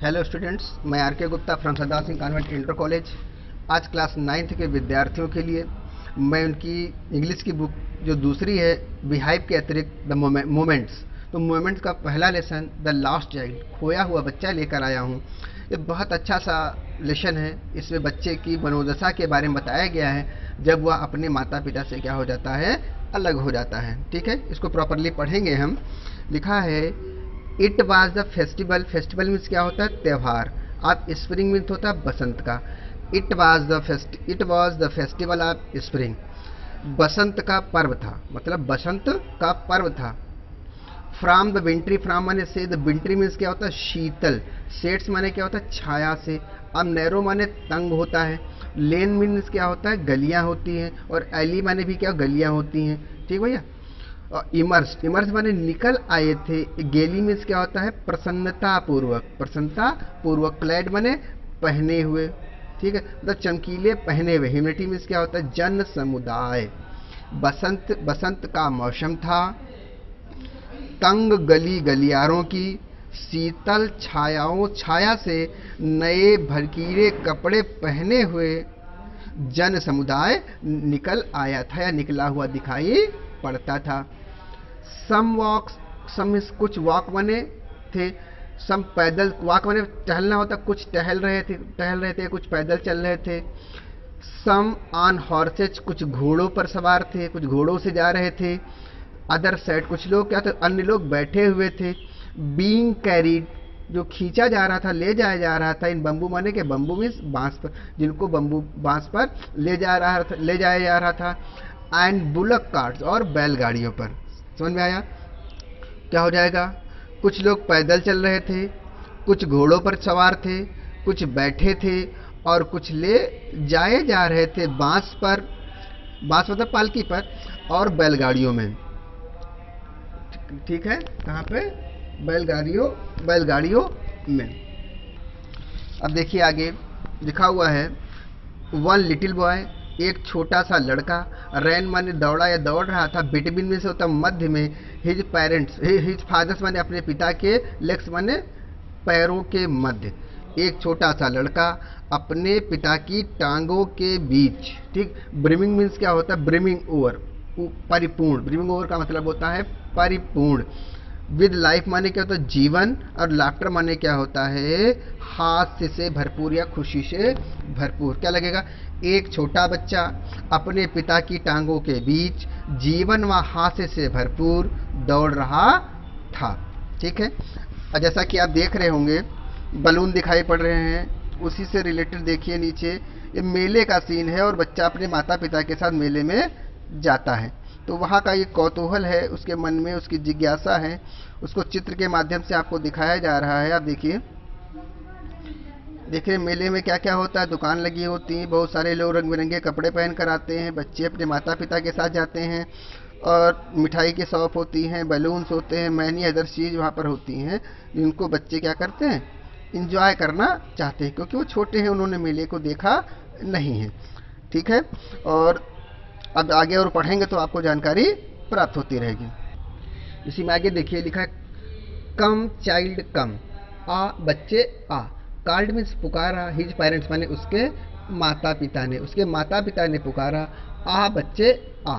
Hello students, मैं are के Gupta from Sardar Singh convent inter college. आज क्लास 9th के विद्यार्थियों के लिए मैं उनकी इंग्लिश की बुक जो दूसरी है बिहाइव के अतिरिक्त द मोमेंट्स, तो मोमेंट्स का पहला लेसन द लास्ट चाइल्ड, खोया हुआ बच्चा लेकर आया हूँ। ये बहुत अच्छा सा लेसन है। इसमें बच्चे की मनोदशा के बारे में बताया गया है जब वह अपने माता पिता से क्या हो जाता है, अलग हो जाता है। ठीक है, इसको प्रॉपरली पढ़ेंगे हम। लिखा है it was the festival. Festival means क्या होता है, त्यौहार। आप स्प्रिंग मीन्स होता है बसंत का। It was the festival of spring. Basant का पर्व था, मतलब बसंत का पर्व था। फ्रॉम द विंट्री, फ्रॉम माने से, द विंट्री मीन्स क्या होता है, शीतल। सेट्स माने क्या होता है, छाया से। अब नैरो माने तंग होता है। लेन मीन्स क्या होता है, गलियां होती हैं। और एली माने भी क्या, गलियां होती हैं। ठीक भैया। और इमर्स, इमर्स माने निकल आए थे। गेली मीन्स क्या होता है, प्रसन्नता पूर्वक, प्रसन्नता पूर्वक। क्लैड माने पहने हुए। ठीक है, मतलब चमकीले पहने हुए। ह्यूमिडिटी मीन्स क्या होता है, जन समुदाय। बसंत, बसंत का मौसम था। तंग गली गलियारों की, शीतल छायाओं, छाया से नए भड़कीले कपड़े पहने हुए जन समुदाय निकल आया था या निकला हुआ दिखाई पड़ता था। सम वॉक, सम कुछ वॉक बने थे। सम पैदल, वॉक बने टहलना होता, कुछ टहल रहे थे, कुछ पैदल चल रहे थे। सम ऑन हॉर्सेज, कुछ घोड़ों पर सवार थे, कुछ घोड़ों से जा रहे थे। अदर साइड, कुछ लोग क्या थे, अन्य लोग बैठे हुए थे। बीइंग कैरीड, जो खींचा जा रहा था, ले जाया जा रहा था। इन बम्बू माने के, बम्बू मीन्स बांस पर, जिनको बम्बू बांस पर ले जाया जा रहा था। एंड बुलक कार्ट्स, और बैलगाड़ियों पर। समझ में आया क्या हो जाएगा। कुछ लोग पैदल चल रहे थे, कुछ घोड़ों पर सवार थे, कुछ बैठे थे, और कुछ ले जाए जा रहे थे बांस पर, बांस मतलब पालकी पर, और बैलगाड़ियों में। ठीक है, कहाँ पे, बैलगाड़ियों, बैलगाड़ियों में। अब देखिए आगे लिखा हुआ है वन लिटिल बॉय, एक छोटा सा लड़का। रैन माने दौड़ा या दौड़ रहा था। बिटवीन में से होता मध्य में। हिज पेरेंट्स, हिज फादर्स माने अपने पिता के। लेग्स माने पैरों के मध्य। एक छोटा सा लड़का अपने पिता की टांगों के बीच। ठीक, ब्रिमिंग मीन्स क्या होता है, ब्रिमिंग ओवर, परिपूर्ण। ब्रिमिंग ओवर का मतलब होता है परिपूर्ण। विद लाइफ माने क्या होता है, जीवन। और लाफ्टर माने क्या होता है, हास्य से भरपूर या खुशी से भरपूर। क्या लगेगा, एक छोटा बच्चा अपने पिता की टांगों के बीच जीवन व हास्य से भरपूर दौड़ रहा था। ठीक है, और जैसा कि आप देख रहे होंगे बलून दिखाई पड़ रहे हैं, उसी से रिलेटेड देखिए नीचे ये मेले का सीन है और बच्चा अपने माता पिता के साथ मेले में जाता है। तो वहाँ का ये कौतूहल है, उसके मन में उसकी जिज्ञासा है, उसको चित्र के माध्यम से आपको दिखाया जा रहा है। आप देखिए, देखिए मेले में क्या क्या होता है, दुकान लगी होती है, बहुत सारे लोग रंग बिरंगे कपड़े पहन कर आते हैं, बच्चे अपने माता पिता के साथ जाते हैं, और मिठाई की शॉप होती हैं, बैलून्स होते हैं, मैनी अदर चीज़ वहाँ पर होती हैं, जिनको बच्चे क्या करते हैं, इंजॉय करना चाहते हैं, क्योंकि वो छोटे हैं, उन्होंने मेले को देखा नहीं है। ठीक है, और अब आगे और पढ़ेंगे तो आपको जानकारी प्राप्त होती रहेगी। इसी में आगे देखिए लिखा है कम चाइल्ड कम, आ बच्चे आ। कॉल्ड मीन्स पुकारा। हिज पेरेंट्स माने उसके माता पिता ने, उसके माता पिता ने पुकारा। आ बच्चे आ।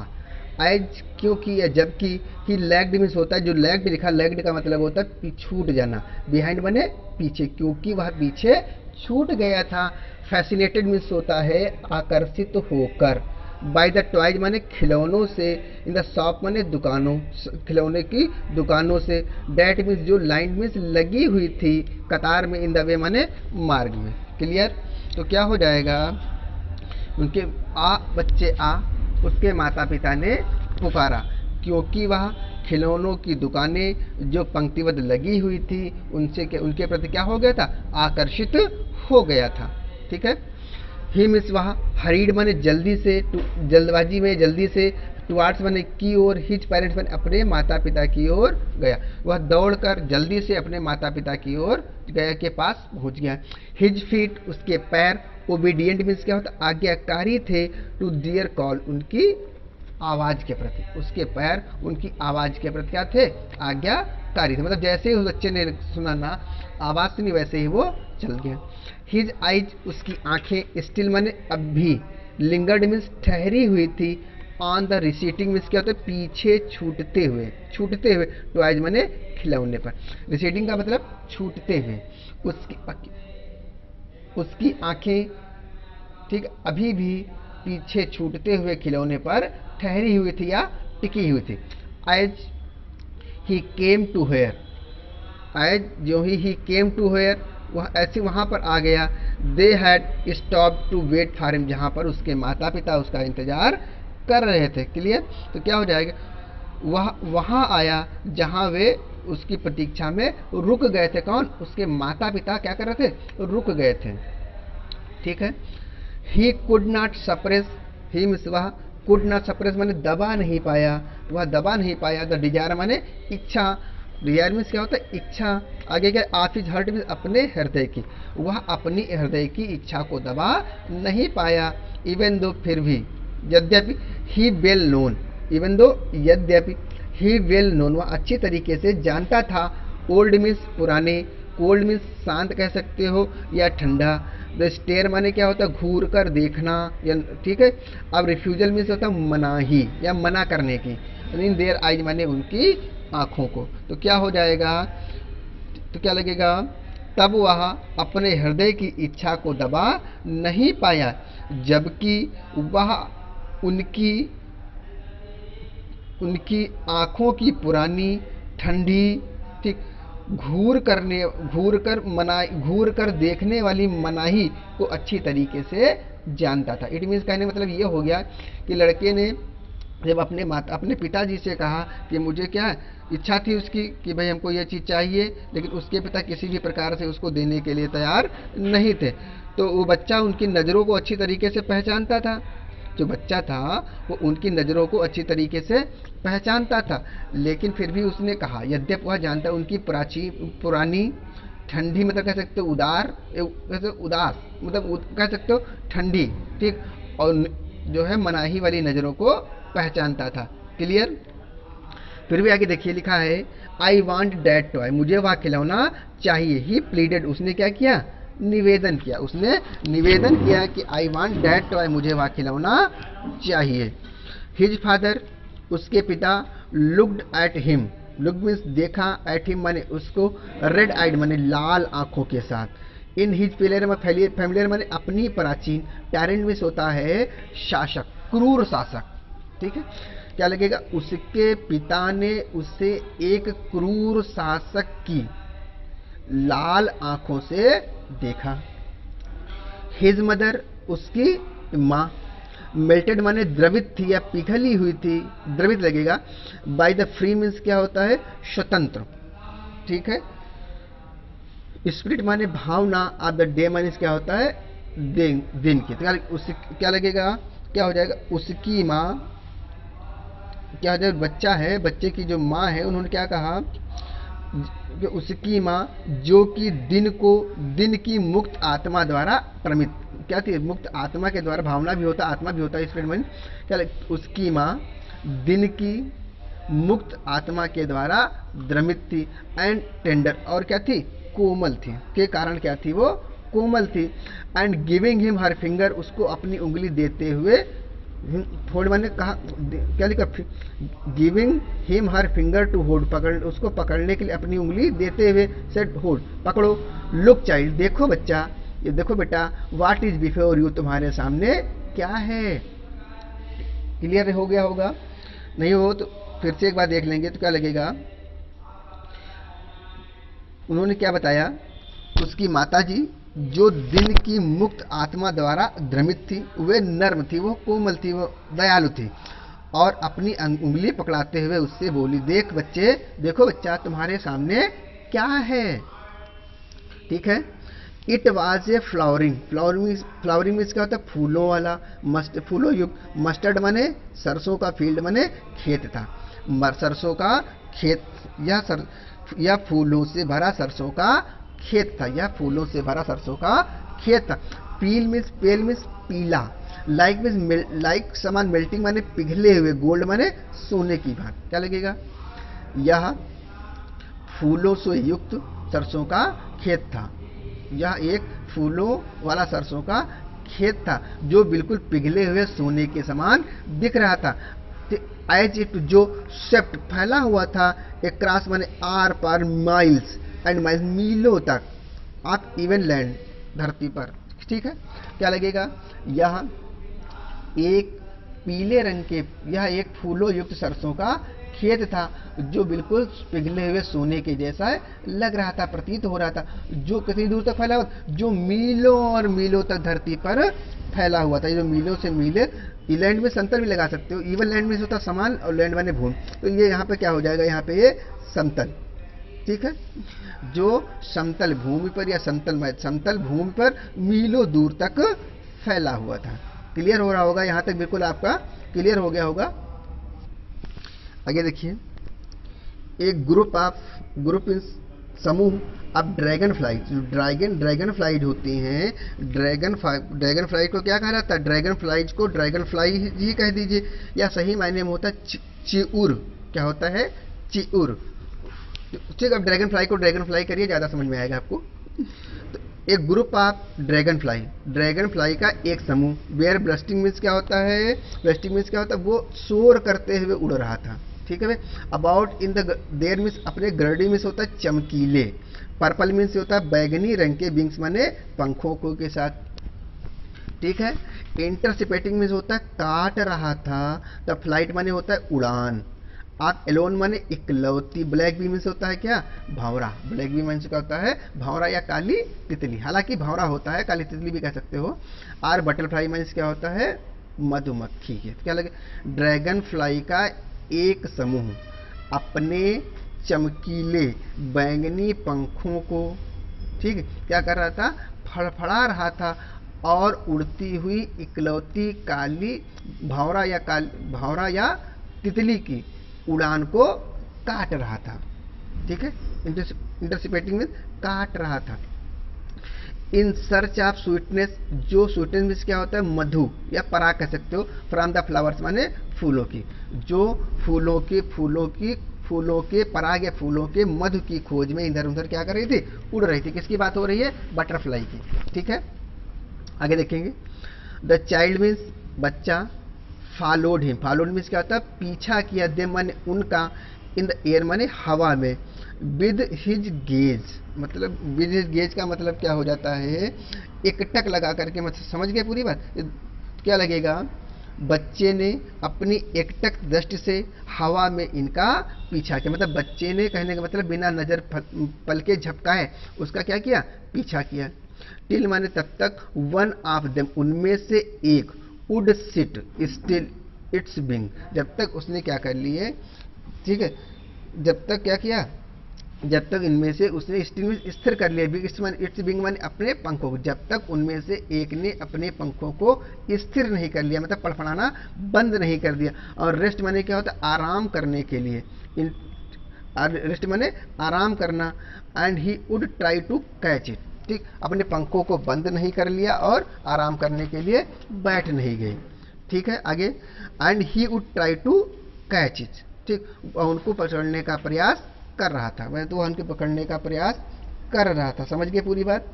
एज क्योंकि या जबकि। ही लैग्ड मीन्स होता है, जो लैग्ड लिखा, लैग्ड का मतलब होता है छूट जाना। बिहाइंड माने पीछे, क्योंकि वह पीछे छूट गया था। फैसिनेटेड मीन्स होता है आकर्षित होकर। बाय द टॉयज माने खिलौनों से। इन द शॉप माने दुकानों, खिलौने की दुकानों से। डैट मीन्स जो, लाइन मीन्स लगी हुई थी कतार में। इन द वे माने मार्ग में। क्लियर, तो क्या हो जाएगा, उनके आ बच्चे आ, उसके माता पिता ने पुकारा, क्योंकि वह खिलौनों की दुकानें जो पंक्तिबद्ध लगी हुई थी उनके प्रति क्या हो गया था, आकर्षित हो गया था। ठीक है, ही मीन्स वहाँ। हरीड माने जल्दी से, जल्दबाजी में, जल्दी से। टुवार्ड्स माने की ओर। हिज पेरेंट्स माने अपने माता पिता की ओर गया, वह दौड़कर जल्दी से अपने माता पिता की ओर गया, के पास पहुंच गया। हिज फीट, उसके पैर। ओबीडियंट मीन्स क्या होता, आज्ञाकारी थे। टू डियर कॉल, उनकी आवाज के प्रति, उसके पैर उनकी आवाज के प्रति क्या थे, आज्ञाकारी कारी थी, मतलब जैसे ही उस बच्चे ने सुना ना, आवाज सुनी, वैसे ही वो चल गया। हिज आइज, उसकी आंखें, स्टिल माने अब भी, लिंगर्ड मीन्स ठहरी हुई थी, ऑन द रिसीटिंग मीन्स क्या होता है, पीछे छूटते हुए, छूटते हुए, ट्वाइज माने खिलौने पर, रिसीटिंग का मतलब छूटते हुए, उसकी आंखें, ठीक, अभी भी पीछे छूटते हुए खिलौने पर ठहरी हुई थी या टिकी हुई थी। As he came to here, as जो ही केम टू हेयर, वह ऐसे वहाँ पर आ गया। They had stop to wait for him, जहाँ पर उसके माता पिता उसका इंतजार कर रहे थे। क्लियर? तो क्या हो जाएगा, वह वहाँ आया जहाँ वे उसकी प्रतीक्षा में रुक गए थे। कौन? उसके माता पिता क्या कर रहे थे? रुक गए थे। ठीक है। He could not suppress, he means वह, कुड नॉट सप्रेस माने दबा नहीं पाया, वह दबा नहीं पाया। द डिजायर माने इच्छा, डिजायर मीन्स क्या होता है? इच्छा। आगे क्या? ऑफ हिज हार्ट मीन्स अपने हृदय की, वह अपनी हृदय की इच्छा को दबा नहीं पाया। इवन दो, फिर भी, यद्यपि, ही वेल नोन, इवन दो, यद्यपि, ही वेल नोन, वह अच्छी तरीके से जानता था। ओल्ड मीन्स पुराने, कोल्ड मीन्स शांत कह सकते हो या ठंडा। द स्टेयर माने क्या होता है? घूर कर देखना, या ठीक है। अब रिफ्यूजल मीन्स होता है मनाही या मना करने की। इन देयर आइज माने उनकी आंखों को। तो क्या हो जाएगा? तो क्या लगेगा? तब वह अपने हृदय की इच्छा को दबा नहीं पाया, जबकि वह उनकी उनकी आंखों की पुरानी, ठंडी, ठीक, घूर कर देखने वाली मनाही को अच्छी तरीके से जानता था। इट मीन्स कहने मतलब ये हो गया कि लड़के ने जब अपने पिताजी से कहा कि मुझे क्या इच्छा थी उसकी कि भाई हमको ये चीज़ चाहिए, लेकिन उसके पिता किसी भी प्रकार से उसको देने के लिए तैयार नहीं थे। तो वो बच्चा उनकी नज़रों को अच्छी तरीके से पहचानता था, जो बच्चा था वो उनकी नज़रों को अच्छी तरीके से पहचानता था। लेकिन फिर भी उसने कहा, यद्यप वह जानता उनकी पुरानी, ठंडी मतलब कह सकते हो उदार, उदास मतलब कह सकते हो ठंडी, ठीक, और जो है मनाही वाली नज़रों को पहचानता था। क्लियर? फिर भी आगे देखिए लिखा है, आई वॉन्ट डैट टॉय, मुझे वह खिलौना चाहिए। ही प्लीडेड, उसने क्या किया? निवेदन किया। उसने निवेदन किया कि आई वांट दैट टॉय, मुझे वह खिलौना चाहिए। हिज फादर, उसके पिता, looked at him, look means देखा, एट हिम माने उसको, रेड आइड माने लाल आंखों के साथ। इन हिज फैमिलियर माने अपनी प्राचीन, टैरेंट मीन्स होता है शासक, क्रूर शासक। ठीक है। क्या लगेगा? उसके पिता ने उसे एक क्रूर शासक की लाल आंखों से देखा। हिज मदर, उसकी माँ, मेल्टेड माने द्रवित थी या पिघली हुई थी, द्रवित लगेगा। बाय द फ्री मीन्स क्या होता है? स्वतंत्र। ठीक है। स्पिरिट माने भावना, ऑफ द डे माने क्या होता है? दिन की। क्या लगेगा? क्या हो जाएगा? उसकी माँ, क्या हो जाएगा? बच्चा है, बच्चे की जो माँ है, उन्होंने क्या कहा? जो उसकी माँ, जो कि दिन की मुक्त आत्मा द्वारा प्रमित, क्या थी? मुक्त आत्मा के द्वारा, भावना भी होता, आत्मा भी होता है स्पिरिट में। क्या उसकी माँ दिन की मुक्त आत्मा के द्वारा द्रमित थी। एंड टेंडर, और क्या थी? कोमल थी। के कारण क्या थी? वो कोमल थी। And giving him her finger, उसको अपनी उंगली देते हुए, थोड़ी मैंने कहा, क्या लिखा? Giving him her finger to hold, उसको पकड़ने के लिए अपनी उंगली देते हुए, सेट होल्ड, पकड़ो। लुक चाइल्ड, देखो बच्चा, ये देखो बेटा, व्हाट इज बिफोर यू, तुम्हारे सामने क्या है। क्लियर हो गया होगा? नहीं हो तो फिर से एक बार देख लेंगे तो क्या लगेगा? उन्होंने क्या बताया? उसकी माताजी जो दिन की मुक्त आत्मा द्वारा भ्रमित थी, वे नर्म थी, वो कोमल थी, वो दयालु थी, और अपनी उंगली पकड़ाते हुए उससे बोली, देख बच्चे, देखो बच्चा, तुम्हारे सामने क्या है। ठीक है। It was a flowering means क्या होता है? फूलों वाला, फूलों युक्त। मस्टर्ड माने सरसों का फील्ड माने खेत था, सरसों का खेत, या फूलों से भरा सरसों का खेत था, या फूलों से भरा सरसों का खेत था। पेल मीन्स पीला, लाइक मीन्स लाइक समान, मेल्टिंग माने पिघले हुए, गोल्ड माने सोने की भांति। क्या लगेगा? यह फूलों से युक्त सरसों का खेत था। यह एक फूलों वाला सरसों का खेत था जो बिल्कुल पिघले हुए सोने के समान दिख रहा था। एज इट जो सेप्ट फैला हुआ था, एक क्रॉस माने आर पार, माइल्स एंड माइल्स मीलों तक, आप इवन लैंड धरती पर। ठीक है, क्या लगेगा, यह एक पीले रंग के, यह एक फूलों युक्त सरसों का खेत था जो बिल्कुल पिघले हुए सोने के जैसा लग रहा था, प्रतीत हो रहा था, जो कितनी दूर तक फैला हुआ, जो मीलों और मीलों तक धरती पर फैला हुआ था। ये जो मीलों से मीले, लैंड में समतल भी लगा सकते हो, इवन लैंड में होता समान और लैंड माने भूमि, तो ये यहाँ पे क्या हो जाएगा, यहाँ पे ये समतल। ठीक है, जो समतल भूमि पर या समतल भूमि पर मीलों दूर तक फैला हुआ था। क्लियर हो रहा होगा, यहाँ तक बिल्कुल आपका क्लियर हो गया होगा। आगे देखिए, एक ग्रुप इन समूह अब ड्रैगन फ्लाई, जो ड्रैगन फ्लाइज होती हैं, ड्रैगन फ्लाई को क्या कहा जाता है, ड्रैगन फ्लाइज को ड्रैगन फ्लाई ही कह दीजिए, या सही मायने में होता है चिउर। क्या होता है, चिउर। ठीक, अब ड्रैगन फ्लाई को ड्रैगन फ्लाई करिए, ज़्यादा समझ में आएगा आपको। तो एक ग्रुप ऑफ ड्रैगन फ्लाई का एक समूह, वेयर ब्रस्टिंग मीन्स क्या होता है, ब्रस्टिंग मीन्स क्या होता है, वो शोर करते हुए उड़ रहा था। ठीक है, about in the there means अपने, गर्डी मीन्स होता है चमकीले, पर्पल मीन्स होता है बैगनी रंग के, विंग्स माने पंखों को के साथ। ठीक है, इंटरसिपेटिंग मीन्स होता है काट रहा था, द फ्लाइट माने होता है उड़ान, आप एलोन माने इकलौती, ब्लैक बी मीन्स होता है क्या, भंवरा, ब्लैक बी मीन्स क्या होता है, भंवरा या काली तितली, हालांकि भंवरा होता है, काली तितली भी कह सकते हो। और बटरफ्लाई मीन्स क्या होता है, मधुमक्खी के। क्या लगे, ड्रैगन फ्लाई का एक समूह अपने चमकीले बैंगनी पंखों को, ठीक है, क्या कर रहा था, फड़फड़ा रहा था, और उड़ती हुई इकलौती काली भंवरा या तितली की उड़ान को काट रहा था। ठीक है, इंटरसिपेटिंग में काट रहा था। इन सर्च ऑफ स्वीटनेस, जो स्वीटनेस में क्या होता है, मधु या पराग कह सकते हो, फ्रॉम द फ्लावर्स माने फूलों की, जो फूलों के पराग या फूलों के मधु की खोज में इधर उधर क्या कर रही थी, उड़ रही थी। किसकी बात हो रही है, बटरफ्लाई की। ठीक है, आगे देखेंगे, द चाइल्ड मीन्स बच्चा, फॉलोड मीन्स क्या होता है, पीछा किया, दे माने उनका, इन द एयर माने हवा में, विद हिज गेज, मतलब विद हिज गेज का मतलब क्या हो जाता है, एकटक लगा करके, मतलब समझ गए पूरी बात, क्या लगेगा, बच्चे ने अपनी एकटक दृष्टि से हवा में इनका पीछा किया, मतलब बच्चे ने, कहने का मतलब बिना नजर पलके झपकाए उसका क्या किया, पीछा किया। टिल माने तब तक, वन ऑफ देम उनमें से एक, would sit still it's being, जब तक उसने क्या कर लिए, ठीक है, जब तक क्या किया, जब तक इनमें से उसने स्थिर कर लिया, इट्स बिंग माने अपने पंखों को, जब तक उनमें से एक ने अपने पंखों को स्थिर नहीं कर लिया, मतलब फड़फड़ाना बंद नहीं कर दिया। और रेस्ट माने क्या होता है, आराम करने के लिए, रेस्ट माने आराम करना, and he would try to catch it, ठीक, अपने पंखों को बंद नहीं कर लिया और आराम करने के लिए बैठ नहीं गई। ठीक है, आगे, and he would try to catch it, ठीक, उनको पकड़ने का प्रयास कर रहा था, वह तो उनके पकड़ने का प्रयास कर रहा था। समझ गए पूरी बात।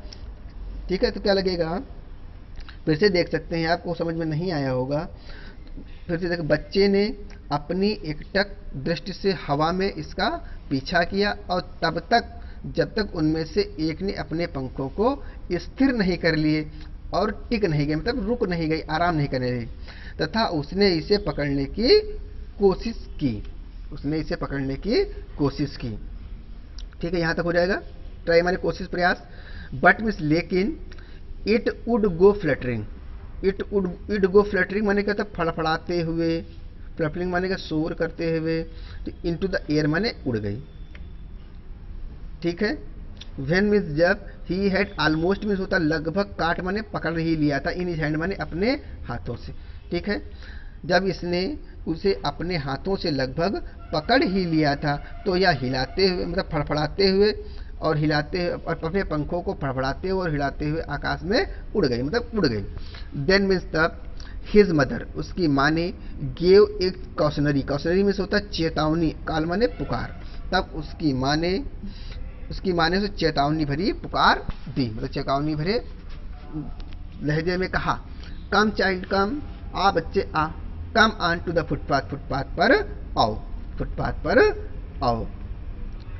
ठीक है, तो क्या लगेगा, फिर से देख सकते हैं, आपको समझ में नहीं आया होगा, फिर से देख, बच्चे ने अपनी एकटक दृष्टि से हवा में इसका पीछा किया, और तब तक जब तक उनमें से एक ने अपने पंखों को स्थिर नहीं कर लिए और टिक नहीं गई, मतलब रुक नहीं गई, आराम नहीं करने लगी, तथा उसने इसे पकड़ने की कोशिश की, ठीक है, यहां तक हो जाएगा, ट्राई माने कोशिश प्रयास, बट मीन्स लेकिन, इट वुड गो फ्लटरिंग माने क्या था, फड़फड़ाते हुए, फ्लटरिंग माने का शोर करते हुए, इनटू द एयर माने उड़ गई। ठीक है, व्हेन मीन्स जब, ही हैड ऑलमोस्ट मीन्स होता लगभग, काट माने पकड़ ही लिया था, इन हैंड माने अपने हाथों से। ठीक है, जब इसने उसे अपने हाथों से लगभग पकड़ ही लिया था, तो यह हिलाते हुए, मतलब फड़फड़ाते हुए और हिलाते हुए, और अपने पंखों को फड़फड़ाते हुए और हिलाते हुए आकाश में उड़ गई, मतलब उड़ गई। देन मीन्स तब, हिज मदर उसकी माँ ने, गेव एक कॉशनरी मीन्स होता है चेतावनी, काल माने पुकार, तब उसकी माँ ने उसे चेतावनी भरी पुकार दी, मतलब चेतावनी भरे लहजे में कहा, कम चाइल्ड कम, आ बच्चे आ, come on to the footpath, footpath पर आओ, फुटपाथ पर आओ।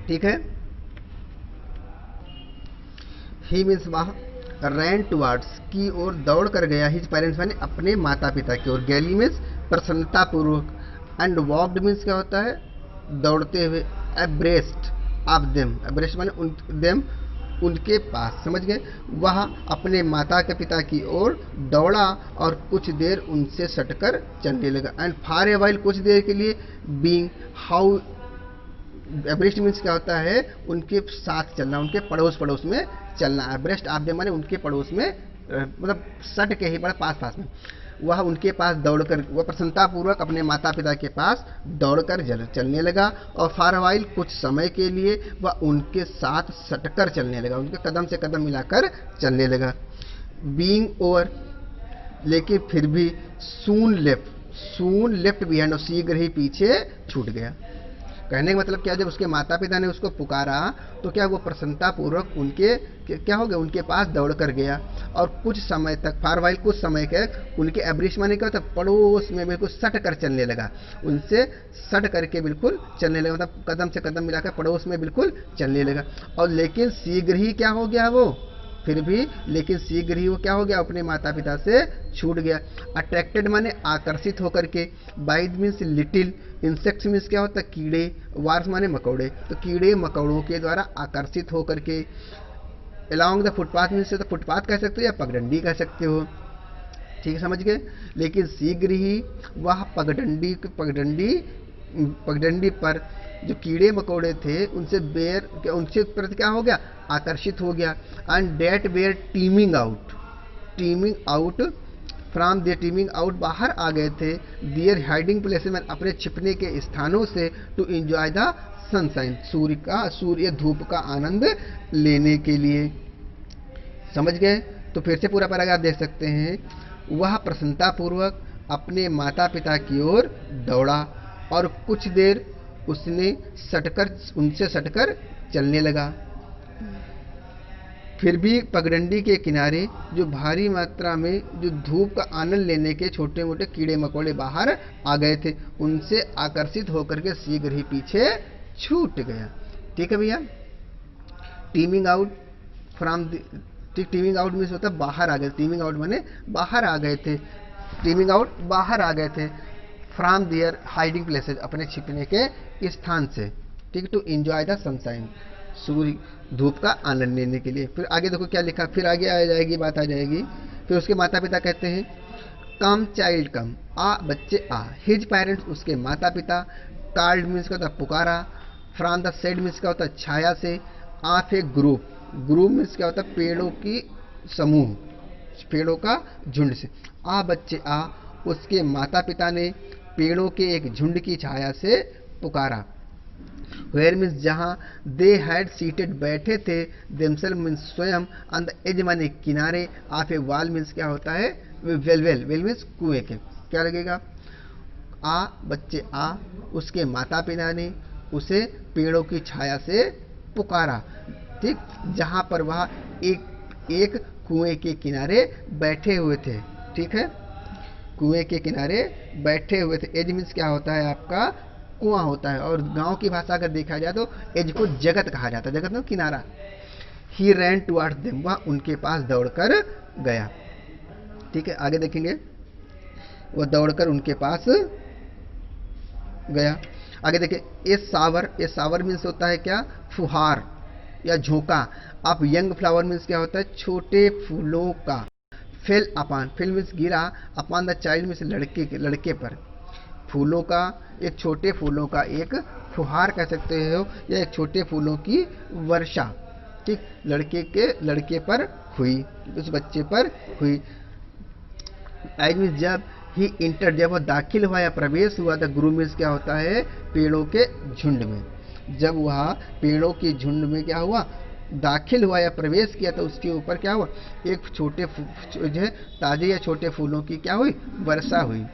ठीक है। ही मीन्स वह रैन टुवर्ड्स की ओर दौड़ कर गया, हिज पेरेंट्स माने अपने माता पिता की ओर, गैली मीन्स प्रसन्नता पूर्वक, एंड वॉक्ड मीन्स क्या होता है दौड़ते हुए, एब्रेस्ट ऑफ देम, एब्रेस्ट माने देम उनके पास, समझ गए। वह अपने माता के पिता की ओर दौड़ा और कुछ देर उनसे सटकर चलने लगा, एंड फॉर ए वाइल कुछ देर के लिए, बीइंग हाउ, एब्रेस्ट मीन्स क्या होता है उनके साथ चलना, उनके पड़ोस पड़ोस में चलना, एब्रेस्ट आप दे माने उनके पड़ोस में, मतलब सट के ही बड़ा पास पास में। वह उनके पास दौड़कर, वह प्रसन्नतापूर्वक अपने माता पिता के पास दौड़कर चलने लगा, और फॉर वाइल कुछ समय के लिए वह उनके साथ सटकर चलने लगा, उनके कदम से कदम मिलाकर चलने लगा। बीइंग ओवर, लेकिन फिर भी, सून लेफ्ट बिहाइंड, और शीघ्र ही पीछे छूट गया। कहने का मतलब क्या, जब उसके माता पिता ने उसको पुकारा तो क्या वो प्रसन्नता पूर्वक उनके क्या हो गया, उनके पास दौड़ कर गया, और कुछ समय तक, फॉर वाइल कुछ समय के, उनके एब्रिश माने क्या होता है पड़ोस में बिल्कुल सट कर चलने लगा, उनसे सट करके बिल्कुल चलने लगा, मतलब कदम से कदम मिलाकर पड़ोस में बिल्कुल चलने लगा। और लेकिन शीघ्र ही क्या हो गया वो, फिर भी लेकिन शीघ्र ही वो क्या हो गया, अपने माता पिता से छूट गया। अट्रैक्टेड माने आकर्षित होकर के, wide means little, insects means क्या होता है कीड़े, वार्स माने मकौड़े, तो कीड़े मकौड़ों के द्वारा आकर्षित होकर के। अलॉन्ग द फुटपाथ मीन्स तो फुटपाथ कह सकते हो या पगडंडी कह सकते हो, ठीक है, समझ गए। लेकिन शीघ्र ही वह पगडंडी पर जो कीड़े मकोड़े थे उनसे प्रति क्या हो गया, आकर्षित हो गया। And that were teeming out from the, teeming out बाहर आ गए थे, दियर हाइडिंग प्लेसेस में अपने छिपने के स्थानों से, टू एंजॉय द सनशाइन, सूर्य धूप का आनंद लेने के लिए, समझ गए। तो फिर से पूरा पैराग्राफ देख सकते हैं। वह प्रसन्नतापूर्वक अपने माता पिता की ओर दौड़ा और कुछ देर उनसे सटकर चलने लगा। फिर भी पगडंडी के किनारे जो भारी मात्रा में जो धूप का आनंद लेने के छोटे मोटे कीड़े मकोड़े बाहर आ गए थे, उनसे आकर्षित होकर के शीघ्र ही पीछे छूट गया। ठीक है भैया। Teeming out from, teeming out means होता है बाहर आ गए, टीमिंग आउट माने बाहर आ गए थे, टीमिंग आउट बाहर आ गए थे, फ्रॉम दियर हाइडिंग प्लेसेज अपने छिपने के स्थान से, ठीक, टू एंजॉय द सनशाइन, सूर्य धूप का आनंद लेने के लिए। फिर आगे देखो क्या लिखा, फिर आगे आ जाएगी बात आ जाएगी। फिर उसके माता पिता कहते हैं, कम चाइल्ड कम, आ बच्चे आ, हिज पेरेंट्स उसके माता पिता, कॉल्ड मीन्स का होता है पुकारा, फ्रॉम द शेड मीन्स का होता है छाया से, ऑफ ए ग्रुप मीन्स क्या होता है पेड़ों की समूह, पेड़ों का झुंड से, आ बच्चे आ उसके माता पिता ने पेड़ों के एक झुंड की छाया से पुकारा। वेयर मीन्स जहाँ, दे हैड सीटेड बैठे थे, देमसेल्फ मीन्स स्वयं, ऑन द एज माने किनारे, ऑफ ए वाल मीन्स क्या होता है वेल मीन्स कुएं के, क्या लगेगा, आ बच्चे आ उसके माता पिता ने उसे पेड़ों की छाया से पुकारा, ठीक, जहाँ पर वह एक कुएं के किनारे बैठे हुए थे, ठीक है, कुएं के किनारे बैठे हुए थे। एज मीन्स क्या होता है आपका कुआं होता है, और गांव की भाषा अगर देखा जाए तो एज को जगत कहा जाता है, जगत में किनारा। ही रैन टुवर्ड्स देम, वह उनके पास दौड़कर गया, ठीक है, आगे देखेंगे, वह दौड़कर उनके पास गया। आगे देखिए, ए सावर मीन्स होता है क्या फुहार या झोंका, आप यंग फ्लावर मीन्स क्या होता है छोटे फूलों का, फेल अपान, फेल मीन्स गिरा, अपान द चाइल्ड मीन्स लड़के पर, फूलों का एक छोटे फूलों का एक फुहार कह सकते हो, या एक छोटे फूलों की वर्षा, ठीक, लड़के पर हुई, उस बच्चे पर हुई। एज मीन्स जब, ही इंटर जब वह दाखिल हुआ या प्रवेश हुआ, द ग्रुप मीन्स क्या होता है पेड़ों के झुंड में, जब वह पेड़ों के झुंड में क्या हुआ दाखिल हुआ या प्रवेश किया, तो उसके ऊपर क्या हुआ एक छोटे जो है ताजे या छोटे फूलों की क्या हुई वर्षा हुई।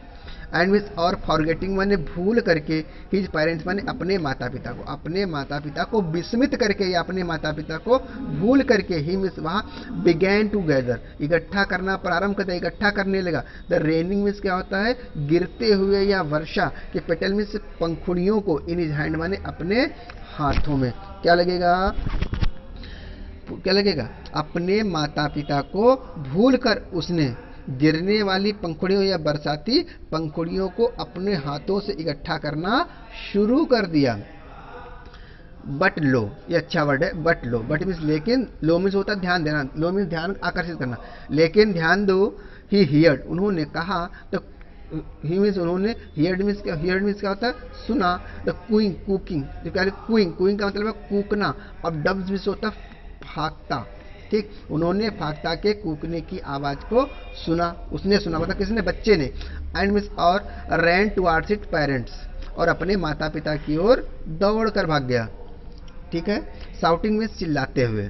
एंड मीन्स और फॉरगेटिंग माने भूल करके, हिज पेरेंट्स माने अपने माता पिता को, अपने माता पिता को विस्मित करके या अपने माता पिता को भूल करके, ही मीन्स वहाँ बिगैन टू गैदर, इकट्ठा करना प्रारंभ करता है, इकट्ठा करने लगा। द रेनिंग मीन्स क्या होता है, गिरते हुए या वर्षा के, पेटल मीन्स पंखुड़ियों को, इन हिज हैंड माने अपने हाथों में। क्या लगेगा, क्या लगेगा, अपने माता पिता को भूलकर उसने गिरने वाली पंखुड़ियों या बरसाती पंखुड़ियों को अपने हाथों से इकट्ठा करना शुरू कर दिया। बट लो, ये अच्छा वर्ड है, बट लो, बट मीन्स लेकिन, लो मीन्स होता है ध्यान देना, लो मीन्स ध्यान आकर्षित करना, लेकिन ध्यान दो, ही हियर्ड, उन्होंने कहा, तो ही मीन्स उन्होंने, हियर्ड मीन्स क्या होता है, सुना, द कुइंग, कुकिंग, जो क्या है कुइंग, कुइंग का मतलब है कूकना, और डब्स मीन्स होता है फाकता, ठीक, उन्होंने फाकता के कूकने की आवाज को सुना, उसने सुना मतलब किसने, बच्चे ने, एंड मीन्स और रैन टुवर्ड्स इट पेरेंट्स, और अपने माता पिता की ओर दौड़ कर भाग गया, ठीक है। साउटिंग मीन्स चिल्लाते हुए,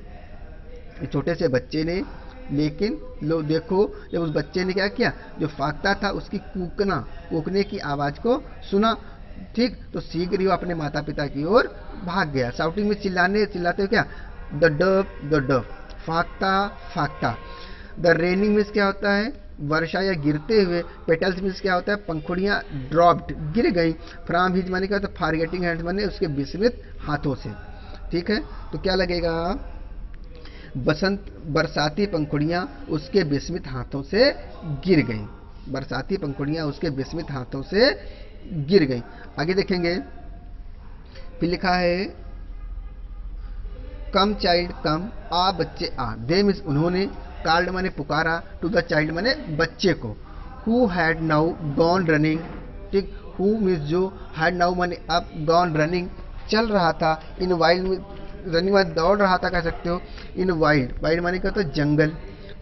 छोटे से बच्चे ने, लेकिन लो देखो, जब उस बच्चे ने क्या किया, जो फाकता था उसकी कूकने की आवाज को सुना, ठीक, तो शीघ्र ही वो अपने माता पिता की ओर भाग गया। साउटिंग में चिल्लाते हुए क्या, द डव, फाकता। द रेनिंग मीन्स क्या होता है, वर्षा या गिरते हुए, पेटल्स मीन्स क्या होता है, पंखुड़ियां ड्रॉप्ड, गिर गई, फ्रॉम हिज माने क्या होता है, फॉरगेटिंग हैंड्स माने उसके विस्मित हाथों से, ठीक है। तो क्या लगेगा, बरसाती पंखुड़ियां उसके विस्मित हाथों से गिर गईं, बरसाती पंखुड़ियां उसके विस्मित हाथों से गिर गईं। आगे देखेंगे, फिर लिखा है, कम चाइल्ड कम, आ बच्चे आ, दे मीन्स उन्होंने, कॉल्ड माने पुकारा, टू द चाइल्ड माने बच्चे को, who had now gone running, ठीक, हु मीन्स जो, हैड नाउ माने अब, गॉन रनिंग चल रहा था, इन वाइल्ड, रनिंग माने दौड़ रहा था कह सकते हो, इन वाइल्ड, वाइल्ड माने क्या होता है, जंगल,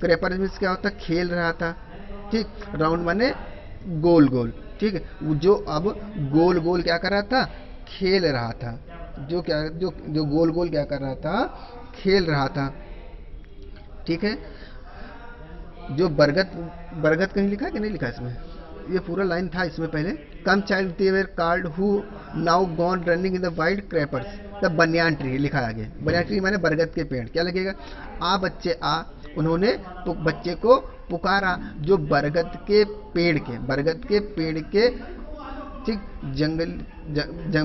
क्रैपर मीन्स क्या होता है, खेल रहा था, ठीक, राउंड माने गोल गोल, ठीक है, जो अब गोल गोल क्या कर रहा था, खेल रहा था, जो गोल गोल क्या कर रहा था, खेल रहा था, ठीक है। जो बरगद कहीं लिखा है कि नहीं लिखा इसमें, ये पूरा लाइन था इसमें पहले, come child they were called who now gone running in the wild creepers, the banyan tree, लिखा है आगे, बनियान ट्री माने बरगद के पेड़। क्या लगेगा, आ बच्चे आ, उन्होंने बच्चे को पुकारा, जो बरगद के पेड़ के, ठीक,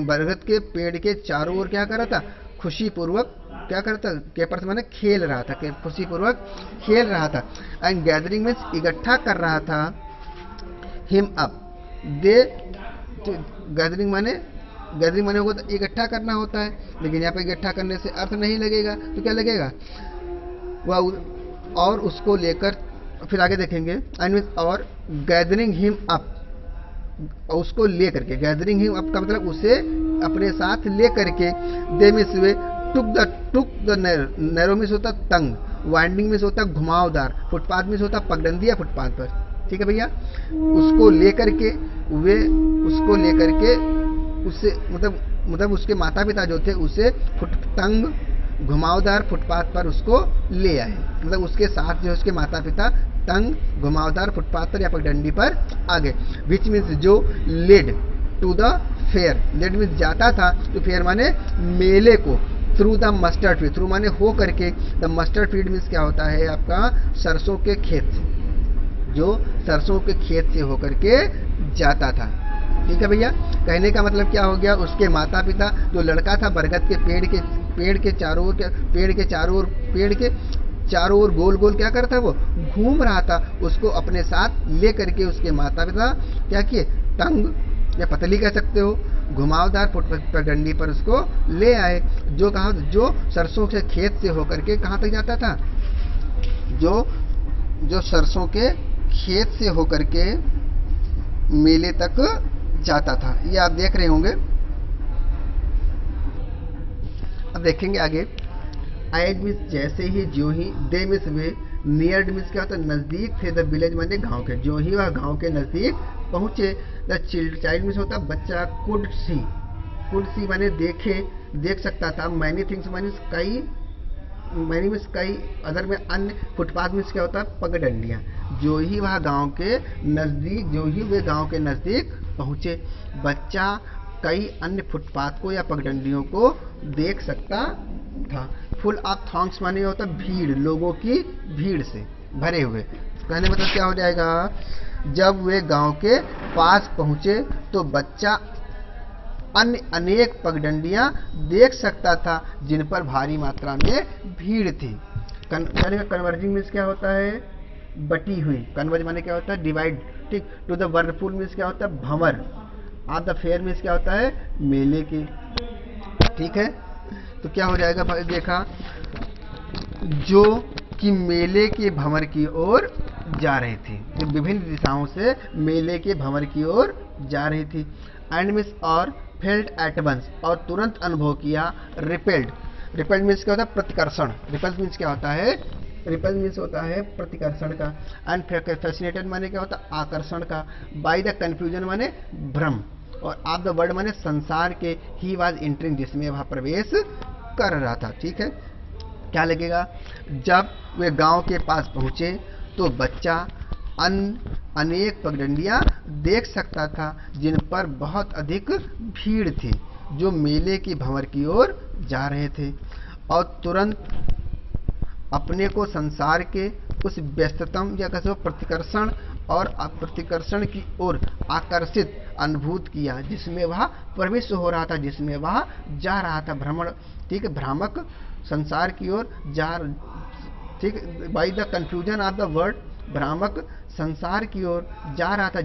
बरगद के पेड़ के चारों ओर क्या कर रहा था, खुशी पूर्वक क्या करता, केपर्स माने खेल रहा था, खुशी पूर्वक खेल रहा था, एंड गैदरिंग मीन्स इकट्ठा कर रहा था, हिम अप, दे, गैदरिंग माने होगा तो इकट्ठा करना होता है, लेकिन यहाँ पे इकट्ठा करने से अर्थ नहीं लगेगा, तो क्या लगेगा, वह और उसको लेकर, फिर आगे देखेंगे, एंड मीन्स और गैदरिंग हिम अप, उसको ले करके, गैदरिंग हिम अप का मतलब उसे अपने साथ ले करके, दे means way took the narrow means होता तंग, वाइंडिंग मीन्स होता घुमावदार, फुटपाथ मीन्स होता पगडंडी या फुटपाथ पर, ठीक है भैया, उसको लेकर के, उससे मतलब उसके माता पिता जो थे उसे तंग घुमावदार फुटपाथ पर उसको ले आए, मतलब उसके साथ जो उसके माता पिता तंग घुमावदार फुटपाथ पर या पगडंडी पर आ गए, विच मीन्स जो led to the fair, led means जाता था, तो फेयर माने मेले को, through the mustard field, through माने हो करके, द मस्टर्ड फील्ड मीन्स क्या होता है आपका, सरसों के खेत से, जो सरसों के खेत से होकर के जाता था, ठीक है भैया। कहने का मतलब क्या हो गया, उसके माता पिता, जो लड़का था बरगद के पेड़ के चारों ओर गोल गोल क्या करता, वो घूम रहा था, उसको अपने साथ ले करके उसके माता पिता क्या किए, तंग या पतली कह सकते हो, घुमावदार पगडंडी पर उसको ले आए, जो कहा, जो सरसों के खेत से होकर के कहाँ तक जाता था, जो सरसों के खेत से होकर के मेले तक जाता था, ये आप देख रहे होंगे। अब देखेंगे आगे, एज मीन्स जैसे ही, जो ही, दे मीन्स वे, नियर्ड मीन्स क्या होता है, नजदीक थे, द विलेज माने गांव के, जो ही वह गांव के नजदीक पहुंचे, द चाइल्ड मीन्स होता बच्चा, कुड सी माने देख सकता था, मैनी थिंग्स माने कई, मैनी मीन्स कई, अदर में अन्य, फुटपाथ मीन्स क्या होता है, पगडंडियां, जो ही वे गांव के नजदीक पहुंचे, बच्चा कई अन्य फुटपाथ को या पगडंडियों को देख सकता था। फुल ऑफ थॉन्ग्स माने होता भीड़, लोगों की भीड़ से भरे हुए। कहने मतलब क्या हो जाएगा, जब वे गांव के पास पहुंचे तो बच्चा अन्य अनेक पगडंडियां देख सकता था जिन पर भारी मात्रा में भीड़ थी। कन्वर्जिंग मीन्स क्या होता है, बटी हुई। कन्वर्ज माने क्या होता है, डिवाइड। ठीक। टू द वर्डफुल मीन्स क्या होता है, भंवर। ऑफ द फेयर मीन्स क्या होता है, मेले की। ठीक है, तो क्या हो जाएगा भाई, देखा जो कि मेले के भंवर की ओर जा रही थी, जो विभिन्न दिशाओं से मेले के भंवर की ओर जा रही थी। एंड मीन्स और फेल्ट एट वंस, और तुरंत अनुभव किया। रिपेल्ड, रिपेल्ड मीन्स क्या होता है, प्रतिकर्षण। रिपल्स मीन्स क्या होता है, रिपल्स मीन्स होता है प्रतिकर्षण का। एंड फैसिनेटेड माने क्या होता है, आकर्षण का। बाय द कंफ्यूजन माने भ्रम, और ऑफ द वर्ल्ड माने संसार के। ही वाज एंटरिंग, जिसमें वह प्रवेश कर रहा था। ठीक है, क्या लगेगा, जब वे गांव के पास पहुंचे तो बच्चा अनेक पगडंडियां देख सकता था जिन पर बहुत अधिक भीड़ थी, जो मेले की भंवर की ओर जा रहे थे, और तुरंत अपने को संसार के उस व्यस्ततम या कैसे प्रतिकर्षण और अप्रतिकर्षण की ओर आकर्षित अनुभूत किया, जिसमें वह प्रवेश हो रहा था, जिसमें वह जा रहा था। भ्रमण, ठीक है, भ्रामक संसार की ओर जा, ठीक, by the confusion of the word, भ्रामक संसार की ओर जा रहा था,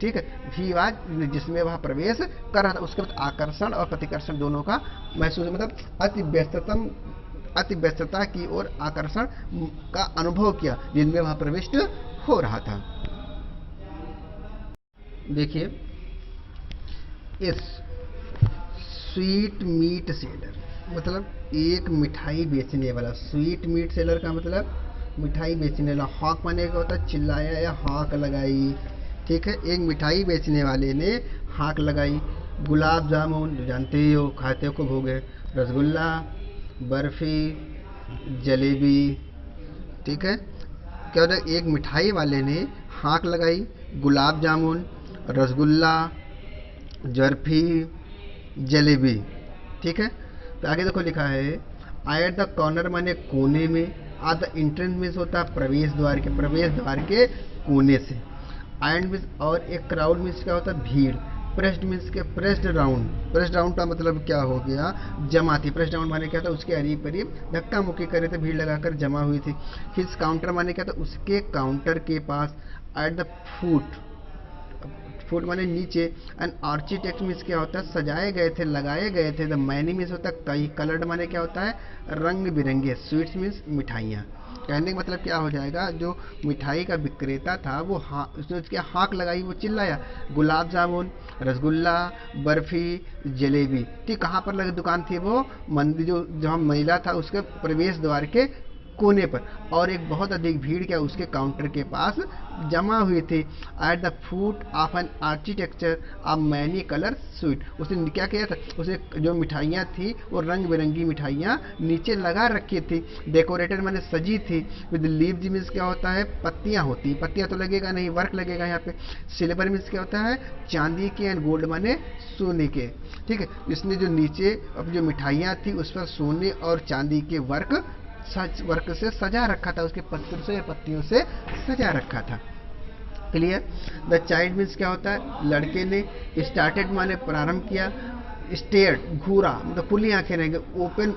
ठीक है, ही वाज, जिसमें वह प्रवेश कर रहा था। उसके बाद आकर्षण और प्रतिकर्षण दोनों का महसूस, मतलब अति व्यस्तता की ओर आकर्षण का अनुभव किया, जिनमें वह प्रविष्ट हो रहा था। देखिए, इस स्वीट मीट सेलर मतलब एक मिठाई बेचने वाला। स्वीट मीट सेलर का मतलब मिठाई बेचने वाला। हॉक माने क्या होता है, चिल्लाया या हॉक लगाई। ठीक है, एक मिठाई बेचने वाले ने हॉक लगाई। गुलाब जामुन, जो जानते ही हो, खाते हो, खूब हो गए। रसगुल्ला, बर्फी, जलेबी। ठीक है, क्या होता है, एक मिठाई वाले ने हॉक लगाई। गुलाब जामुन, रसगुल्ला, बर्फी, जलेबी। ठीक है, तो आगे देखो लिखा है, एट द कॉर्नर माने कोने में। एट द एंट्रेंस मीन्स होता है प्रवेश द्वार के कोने से। एंड मीन्स और एक क्राउड मीन्स क्या होता है, भीड़। प्रेस्ड मीन्स के प्रेस्ड राउंड। प्रेस्ड राउंड का मतलब क्या हो गया, जमा थी। प्रेस्ड राउंड माने क्या था, उसके करीब करीब धक्का मुक्की करे थे, भीड़ लगाकर जमा हुई थी। हिज काउंटर माने क्या था, उसके काउंटर के पास। एट द फुट माने नीचे। एंड आर्किटेक्ट मीन्स क्या होता है, सजाए गए थे, लगाए गए थे। द मैनी मीन्स होता है कई। कलर्ड माने क्या होता है, रंग बिरंगे। स्वीट्स मीन्स मिठाइयाँ। कहने का मतलब क्या हो जाएगा, जो मिठाई का विक्रेता था वो उसने उसकी हाँक लगाई, वो चिल्लाया, गुलाब जामुन, रसगुल्ला, बर्फी, जलेबी। ठीक, कहाँ पर लगी दुकान थी वो, मंदिर जो जहाँ महिला था उसके प्रवेश द्वार के कोने पर। और एक बहुत अधिक भीड़ क्या उसके काउंटर के पास जमा हुई थी। At the foot of an architecture of many colour sweet. उसने क्या किया था, उसने जो मिठाइयाँ थी वो रंग बिरंगी मिठाइयाँ नीचे लगा रखी थी। डेकोरेटेड मैंने सजी थी। विद लीव्स मीन्स क्या होता है, पत्तियाँ होती। पत्तियाँ तो लगेगा नहीं, वर्क लगेगा यहाँ पे। सिल्वर मीन्स क्या होता है, चांदी के। एंड गोल्ड माने सोने के। ठीक है, इसने जो नीचे अब जो मिठाइयाँ थी उस पर सोने और चांदी के वर्क से सजा रखा था, उसके पत्थर से या पत्तियों से सजा रखा था। क्लियर। द चाइल्ड मीन्स क्या होता है, लड़के ने। स्टार्टेड माने प्रारंभ किया। स्टेयर्ड घूरा, मतलब खुली आंखें रहेंगे। ओपन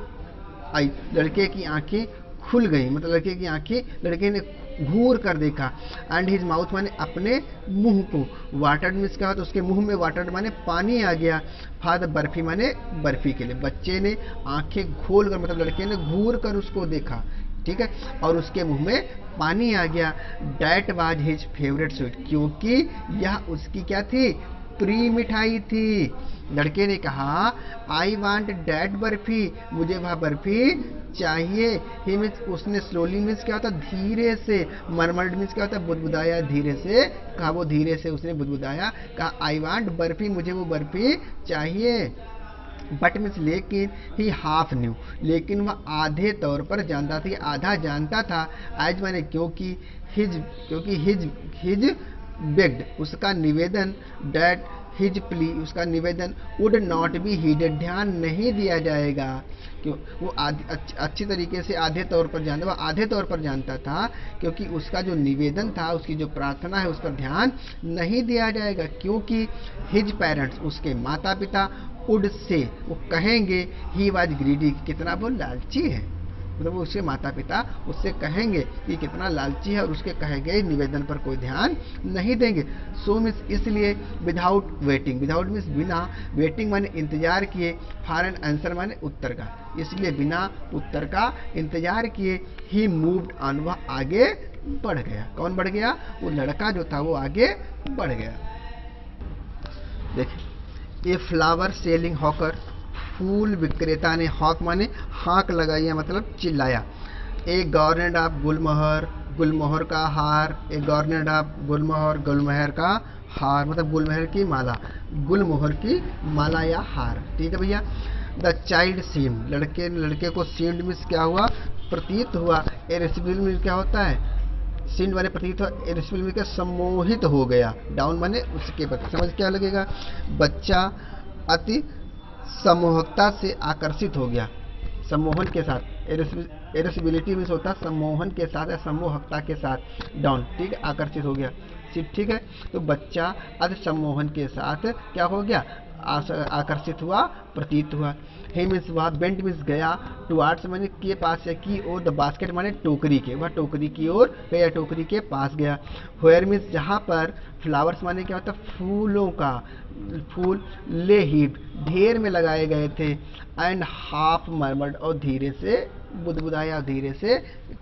आई, लड़के की आंखें खुल गई, मतलब लड़के की आंखें लड़के ने घूर कर देखा। एंड हिज माउथ माने अपने मुंह को। वाटर्ड मीन्स क्या होता है, उसके मुंह में वाटर्ड माने पानी आ गया। फादर बर्फी माने बर्फी के लिए। बच्चे ने आंखें खोल कर, मतलब लड़के ने घूर कर उसको देखा। ठीक है, और उसके मुंह में पानी आ गया। That was his favourite sweet, क्योंकि यह उसकी क्या थी, प्रिय मिठाई थी। लड़के ने कहा, आई वांट डैट बर्फी, मुझे वह बर्फी चाहिए। ही मीन्स उसने स्लोली मीन्स क्या होता है, धीरे से। मरमर्ड मीन्स क्या होता है, बुदबुदाया, धीरे से कहा, वो धीरे से उसने बुदबुदाया, कहा आई वांट बर्फी, मुझे वो बर्फी चाहिए। बट मीन्स लेकिन ही हाफ न्यू, लेकिन वह आधे तौर पर जानता था, आधा जानता था। एज माने क्योंकि हिज बेग्ड, उसका निवेदन, डैट हिज प्ली, उसका निवेदन, वुड नॉट बी हीडेड, ध्यान नहीं दिया जाएगा। क्यों? वो अच्छी तरीके से आधे तौर पर जानता, वो आधे तौर पर जानता था क्योंकि उसका जो निवेदन था, उसकी जो प्रार्थना है, उस पर ध्यान नहीं दिया जाएगा। क्योंकि हिज पेरेंट्स, उसके माता पिता, वुड से, वो कहेंगे, ही वाज ग्रीडी, कितना वो लालची है, मतलब उसके माता पिता उससे कहेंगे कि कितना लालची है और उसके कहे गए निवेदन पर कोई ध्यान नहीं देंगे। सो मीन्स इसलिए विदाउट वेटिंग, विदाउट मीन्स बिना, वेटिंग माने इंतजार किए, फॉर एन आंसर माने उत्तर का, इसलिए बिना उत्तर का इंतजार किए, ही मूव्ड ऑन, वह आगे बढ़ गया। कौन बढ़ गया? वो लड़का जो था वो आगे बढ़ गया। देखिए, ए फ्लावर सेलिंग हॉकर, फूल विक्रेता ने, हॉक माने हाँक लगाई है, मतलब चिल्लाया। ए गार्नेड ऑफ गुलमोहर, गुलमोहर का हार, ए गार्नेड ऑफ गुलमोहर, गुलमोहर का हार, मतलब गुलमोहर की माला, गुलमोहर की माला या हार। ठीक है भैया। द चाइल्ड सीम, लड़के को सीम्ड मीन्स क्या हुआ? प्रतीत हुआ। इरेसिबल मीन्स क्या होता है? सीम्ड माने प्रतीत हुआ, इरेसिबल मीन्स क्या? सम्मोहित हो गया। डाउन माने उसके प्रति, समझ क्या लगेगा? बच्चा अति सम्मोहकता से आकर्षित हो गया, सम्मोहन के साथ। इरेसिबिलिटी मीन्स होता है सम्मोहन के साथ या सम्मोहकता के साथ। डाउन, ठीक है, आकर्षित हो गया। ठीक है, तो बच्चा अति सम्मोहन के साथ क्या हो गया? आकर्षित हुआ, प्रतीत हुआ। हे मीन्स वह, बेंट मीन्स गया, टुवार्ड्स माने के पास या की ओर, द बास्केट माने टोकरी के, वह टोकरी की ओर गया, टोकरी के पास गया। वेयर मीन्स जहाँ पर, फ्लावर्स माने क्या होता है? फूलों का, फूल, ले हीप, ढेर में लगाए गए थे। एंड हाफ मर्मर्ड, और धीरे से बुदबुदाया, धीरे से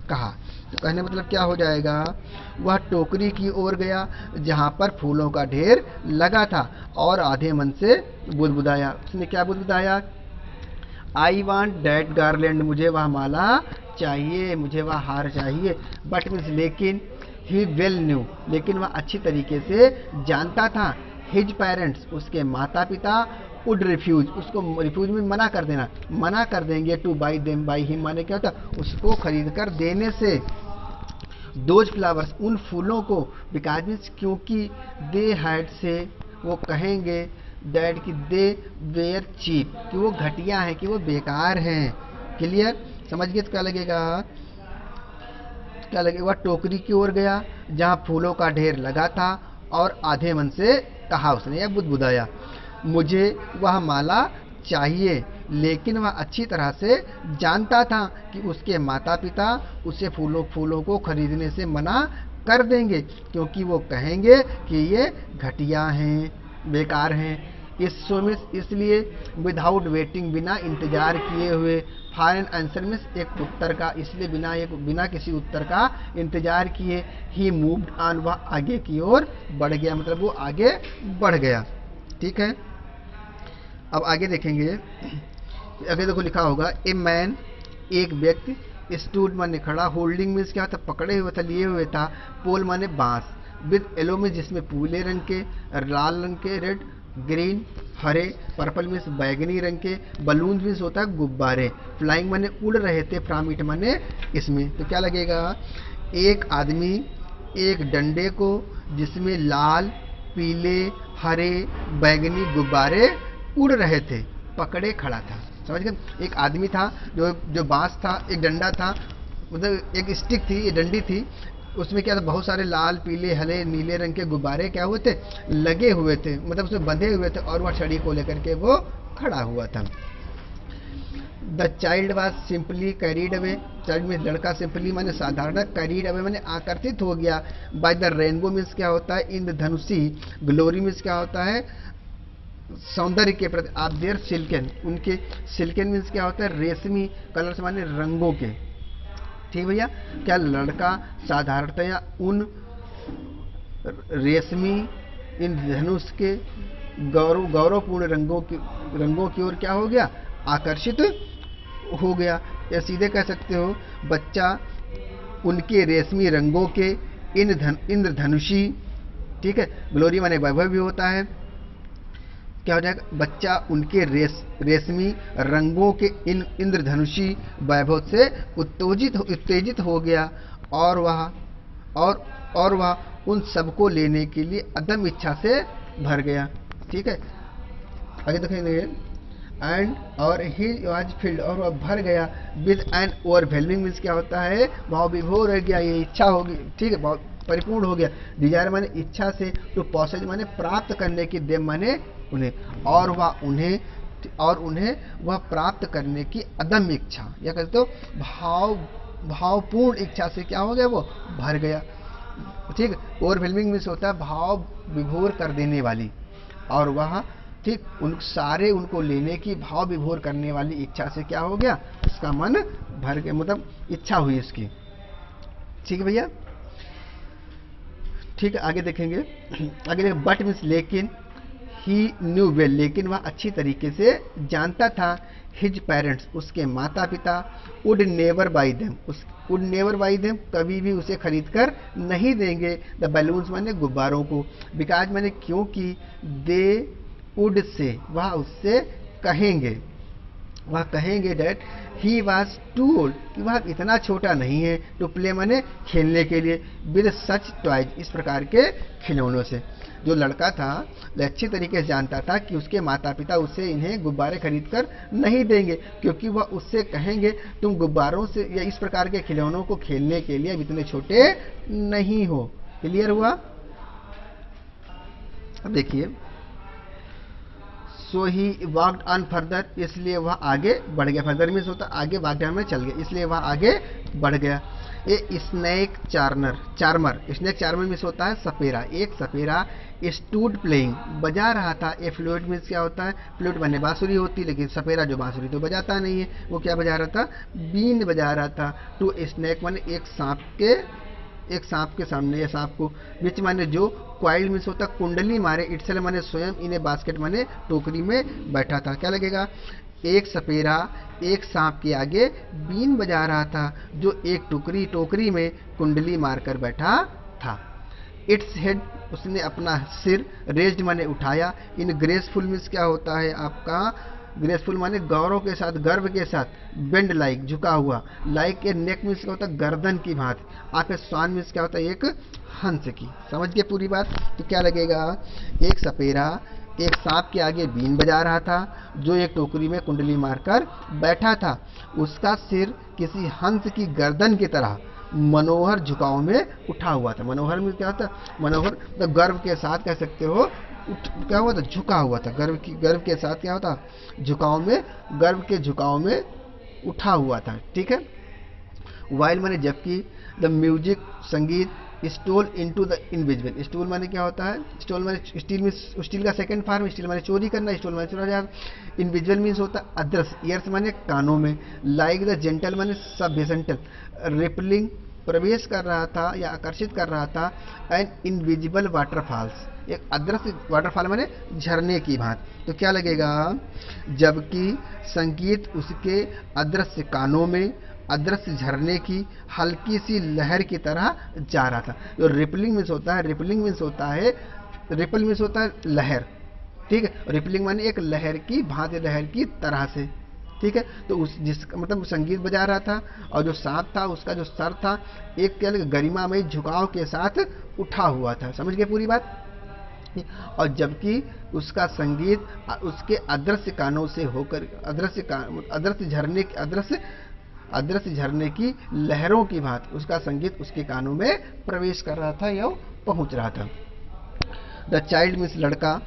कहा। तो कहने मतलब क्या हो जाएगा? वह टोकरी की ओर गया जहाँ पर फूलों का ढेर लगा था और आधे मन से बुदबुदाया। उसने क्या बुदबुदाया? आई वॉन्ट डैट गार्लैंड, मुझे वह माला चाहिए, मुझे वह हार चाहिए। बट मीन्स लेकिन, ही वेल न्यू, लेकिन वह अच्छी तरीके से जानता था। हिज पेरेंट्स, उसके माता पिता, वुड रिफ्यूज, उसको रिफ्यूज में मना कर देना, मना कर देंगे। Two by them by him माने क्या होता? उसको खरीद कर देने से। दोज फ्लावर्स, उन फूलों को, बिकॉज मीन्स क्योंकि, दे हैड से, वो कहेंगे, दैट कि दे वेयर चीप, कि वो घटिया हैं, कि वो बेकार हैं। क्लियर? समझ गए? तो क्या लगेगा? क्या लगेगा? टोकरी की ओर गया जहाँ फूलों का ढेर लगा था और आधे मन से कहा उसने या बुदबुदाया, मुझे वह माला चाहिए। लेकिन वह अच्छी तरह से जानता था कि उसके माता पिता उसे फूलों को खरीदने से मना कर देंगे क्योंकि वो कहेंगे कि ये घटिया हैं, बेकार हैं। इसलिए विदाउट वेटिंग, बिना इंतजार किए हुए, फॉर एन आंसर मीन्स एक उत्तर का, इसलिए बिना किसी उत्तर का इंतजार किए, ही मूव्ड ऑन, वह आगे की ओर बढ़ गया, मतलब वो आगे बढ़ गया। ठीक है, अब आगे देखेंगे। अगर देखो लिखा होगा, ए मैन, एक व्यक्ति, स्टूड माने खड़ा, होल्डिंग मीन्स क्या था? पकड़े हुए था, लिए हुए था, पोल माने बांस, विद येलो में जिसमें पीले रंग के, लाल रंग के, रेड, ग्रीन, हरे, पर्पल मीन्स बैगनी रंग के, बलून मीन्स होता है गुब्बारे, फ्लाइंग माने उड़ रहे थे, फ्रॉम इट माने इसमें। तो क्या लगेगा? एक आदमी एक डंडे को जिसमें लाल, पीले, हरे, बैगनी गुब्बारे उड़ रहे थे, पकड़े खड़ा था। समझ गए? एक आदमी था जो बांस था, एक डंडा था, मतलब एक स्टिक थी, ये डंडी थी, उसमें क्या था? बहुत सारे लाल, पीले, हरे, नीले रंग के गुब्बारे क्या हुए थे? लगे हुए थे, मतलब उसमें बंधे हुए थे और वह छड़ी को लेकर के वो खड़ा हुआ था। The child was simply carried away, child में लड़का, सिंपली माने साधारण, कैरीड अवे माने आकर्षित हो गया, बाय द रेनबो मीन्स क्या होता है? इंद्रधनुषी, ग्लोरी मीन्स क्या होता है? सौंदर्य के प्रति। आप देर सिल्कन, उनके, सिल्कन मीन्स क्या होता है? रेशमी, कलर्स माने रंगों के। ठीक भैया? क्या लड़का साधारणतया उन रेशमी, इन धनुष के गौरवपूर्ण रंगों की ओर क्या हो गया? आकर्षित हो गया। या सीधे कह सकते हो, बच्चा उनके रेशमी रंगों के, इंद्रधनुषी, ठीक है, ग्लोरी माने वैभव भी होता है, क्या हो जाएगा, बच्चा उनके रेशमी रंगों के इन इंद्रधनुषी वैभव से उत्तेजित हो गया और वह और और वह उन सबको लेने के लिए अदम्य इच्छा से भर गया। ठीक है, आगे देखेंगे। एंड और ही वाज फिल्ड, और वह भर गया विद एन ओवरवेलमिंग मीन्स क्या होता है, भाव विभोर हो गया, ये इच्छा होगी। ठीक है, परिपूर्ण हो गया। डिजायर माने इच्छा से, टू पॉसेज माने प्राप्त करने की, देम माने उन्हें, और उन्हें वह प्राप्त करने की अदम्य इच्छा, या कहते हो भावपूर्ण इच्छा से क्या हो गया, वो भर गया। ठीक, ओवरवेलमिंग मीन्स होता है भाव विभोर कर देने वाली, और वह ठीक उनको लेने की भाव विभोर करने वाली इच्छा से क्या हो गया, उसका मन भर गया, मतलब इच्छा हुई इसकी। ठीक है भैया, ठीक है, आगे देखेंगे। बट मीन्स लेकिन, ही न्यू वेल, लेकिन वह अच्छी तरीके से जानता था, हिज पेरेंट्स उसके माता पिता, वुड नेवर बाई देम कभी भी उसे खरीद कर नहीं देंगे, द बैलून्स माने गुब्बारों को, बिकॉज माने क्योंकि, दे वुड से वह उससे कहेंगे that he was too old कि वह इतना छोटा नहीं है, टू प्ले माने खेलने के लिए, विद सच टॉयज इस प्रकार के खिलौनों से। जो लड़का था वह अच्छी तरीके से जानता था कि उसके माता पिता उसे इन्हें गुब्बारे खरीद कर नहीं देंगे, क्योंकि वह उससे कहेंगे तुम गुब्बारों से या इस प्रकार के खिलौनों को खेलने के लिए अब इतने छोटे नहीं हो। क्लियर हुआ? अब देखिए, सो ही वॉकड ऑन फर्दर, इसलिए वह आगे बढ़ गया। फर्दर मीन्स होता आगे, वाक्य में चल गया, इसलिए वह आगे बढ़ गया। ये स्नेक चार्मर मीन्स होता है सपेरा। एक सपेरा स्टूड प्लेइंग बजा रहा था। ए फ्लूट मीन्स क्या होता है, फ्लूट बने बांसुरी होती, लेकिन सपेरा जो बांसुरी तो बजाता नहीं है, वो क्या बजा रहा था, बीन बजा रहा था। टू स्नेक माने एक सांप के सामने, या सांप को, विच माने जो, क्वाइल्ड मीन्स होता कुंडली मारे, इटसेल्फ माने स्वयं, इन ए बास्केट माने टोकरी में बैठा था। क्या लगेगा, एक सपेरा एक सांप के आगे बीन बजा रहा था, जो एक टोकरी में कुंडली मारकर बैठा था। इट्स हेड उसने अपना सिर, रेज्ड माने उठाया, इन ग्रेसफुल मीन्स क्या होता है आपका, ग्रेसफुल माने गौरव के साथ, गर्व के साथ, बेंड लाइक झुका हुआ, लाइक ए नेक मीन्स क्या होता है गर्दन की भांति, आप स्वान मीन्स क्या होता है एक हंस की। समझ गए पूरी बात? तो क्या लगेगा, एक सपेरा एक सांप के आगे बीन बजा रहा था, जो एक टोकरी में कुंडली मारकर बैठा था। उसका सिर किसी हंस की गर्दन की तरह मनोहर झुकाव में उठा हुआ था। मनोहर में क्या होता है, मनोहर तो गर्व के साथ कह सकते हो, क्या हुआ था, झुका हुआ था। गर्व के साथ क्या होता, गर्व के झुकाव में उठा हुआ था। ठीक है, वाइल माने जबकि, द म्यूजिक संगीत, stole into the invisible, stole माने क्या होता है, स्टोल माने स्टील में, स्टील का सेकंड फॉर्म, स्टील माने चोरी करना, स्टोल माने चुरा जाना। इनविजिबल मीन्स होता है अदृश्य, ईयर्स माने कानों में, लाइक द जेंटल माने सभ्य, जेंटल, रिपलिंग प्रवेश कर रहा था या आकर्षित कर रहा था, एंड इनविजिबल वाटरफॉल्स एक अदृश्य वाटरफॉल माने झरने की भांति। तो क्या लगेगा, जबकि संगीत उसके अदृश्य कानों में अदृश्य झरने की हल्की सी लहर की तरह जा रहा था। जो रिपलिंग मीन्स होता है, रिपल मीन्स होता है लहर। ठीक है, रिपलिंग माने एक लहर की भांति, लहर की तरह से। ठीक है, तो मतलब संगीत बजा रहा था, और जो सांप था उसका जो सर था एक क्या गरिमा में झुकाव के साथ उठा हुआ था। समझ गए पूरी बात? और जबकि उसका संगीत उसके अदृश्य कानों से होकर, अदृश्य झरने की लहरों की भांति उसका संगीत उसके कानों में प्रवेश कर रहा था या पहुंच रहा था। द चाइल्ड मीन्स लड़का,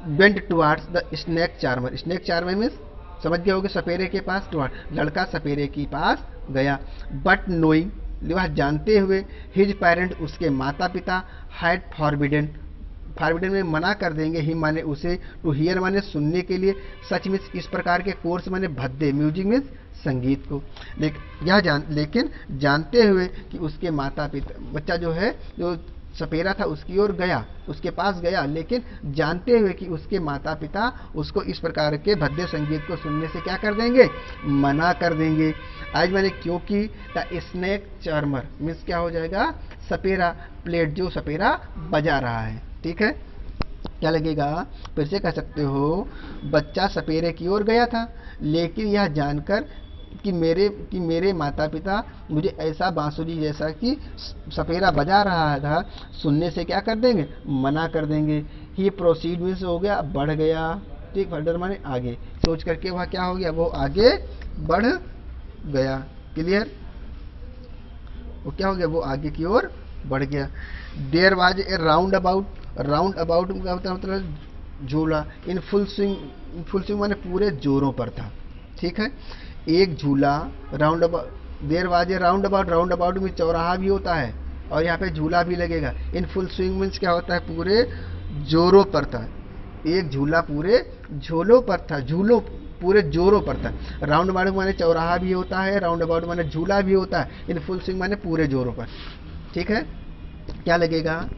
went towards the snake charmer means समझ गए होगे, सपेरे के पास, टुवार्ड लड़का सपेरे के पास गया। बट नोइंग वह जानते हुए, हिज पेरेंट उसके माता पिता, हैड फॉरबिडन में मना कर देंगे, ही माने उसे, टू हियर माने सुनने के लिए, सच मीन्स इस प्रकार के कोर्स माने भद्दे, म्यूजिक मीन्स संगीत को। लेकिन जानते हुए कि उसके माता पिता, बच्चा जो है जो सपेरा था उसकी ओर गया, उसके पास गया, लेकिन जानते हुए कि उसके माता पिता उसको इस प्रकार के भद्दे संगीत को सुनने से क्या कर देंगे, मना कर देंगे। आज मैंने क्योंकि द स्नेक चार्मर मीन्स क्या हो जाएगा, सपेरा प्लेट, जो सपेरा बजा रहा है। ठीक है, क्या लगेगा? फिर से कह सकते हो, बच्चा सपेरे की ओर गया था, लेकिन यह जानकर कि मेरे माता पिता मुझे ऐसा बांसुरी जैसा कि सपेरा बजा रहा था सुनने से क्या कर देंगे? मना कर देंगे। ही प्रोसीड मीन्स हो गया बढ़ गया, ठीक, फर्दर माने आगे, सोच करके वह क्या हो गया? वो आगे बढ़ गया। क्लियर? वो क्या हो गया? वो आगे की ओर बढ़ गया। There was a roundabout, roundabout का मतलब झूला, in full swing, full swing माने पूरे जोरों पर था, ठीक है। एक झूला roundabout, there was a roundabout, roundabout में चौराहा भी होता है और यहाँ पे झूला भी लगेगा। इन फुल स्विंग मीन्स क्या होता है? पूरे जोरों पर था। एक झूला पूरे झोलों पर था, झूलों पूरे जोरों पर था। राउंड अबाउट माने चौराहा भी होता है, राउंड अबाउट माने झूला भी होता है, इन फुल स्विंग माने पूरे जोरों पर, ठीक है। क्या लगेगा?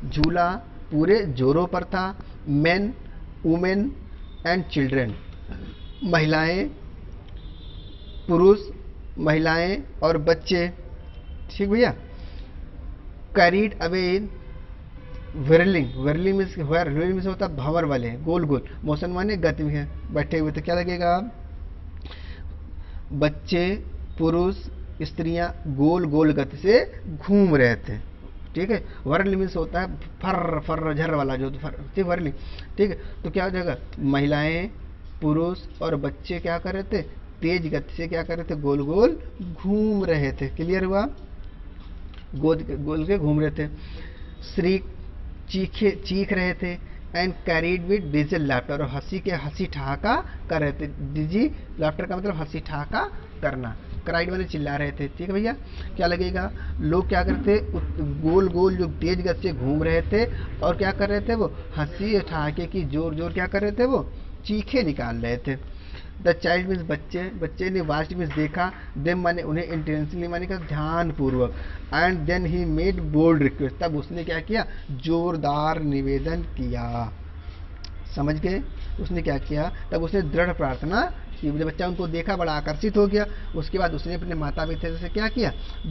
झूला पूरे जोरों पर था। मेन, वुमेन एंड चिल्ड्रेन, महिलाएं, पुरुष, महिलाएं और बच्चे, ठीक भैया। Carried away in whirling, whirling means whirling means होता है भंवर वाले, गोल गोल, मोशन माने गति में बैठे हुए। तो क्या लगेगा? बच्चे, पुरुष, स्त्रियां गोल गोल गति से घूम रहे थे, ठीक है। व्हिर्लिंग मीन्स होता है फर फर झर वाला जो ठीक, व्हिर्लिंग, ठीक है। तो क्या हो जाएगा? महिलाएं, पुरुष और बच्चे क्या कर रहे थे? तेज गति से क्या कर रहे थे? गोल गोल घूम रहे थे। क्लियर हुआ? गोल गोल के घूम रहे थे। श्री चीख रहे थे। And carried with diesel laughter, और हंसी ठहाका कर रहे थे। डिजी लाफ्टर का मतलब हंसी ठहाका करना, क्राइड मैंने चिल्ला रहे थे, ठीक है भैया। क्या लगेगा? लोग क्या करते? गोल गोल जो तेज गति से घूम रहे थे और क्या कर रहे थे? वो हंसी ठहाके की जोर जोर क्या कर रहे थे? वो चीखे निकाल रहे थे। द चाइल्ड मीन्स बच्चे, बच्चे ने वास्ट मीन्स देखा, देम माने उन्हें, इंटेंशनली माने का ध्यान पूर्वक। And then he made bold request, तब उसने क्या किया? जोरदार निवेदन किया। समझ गए? उसने क्या किया? तब उसने दृढ़ प्रार्थना कि जब बच्चा उनको देखा बड़ा आकर्षित हो गया, उसके बाद उसने अपने माता पिता से क्या किया?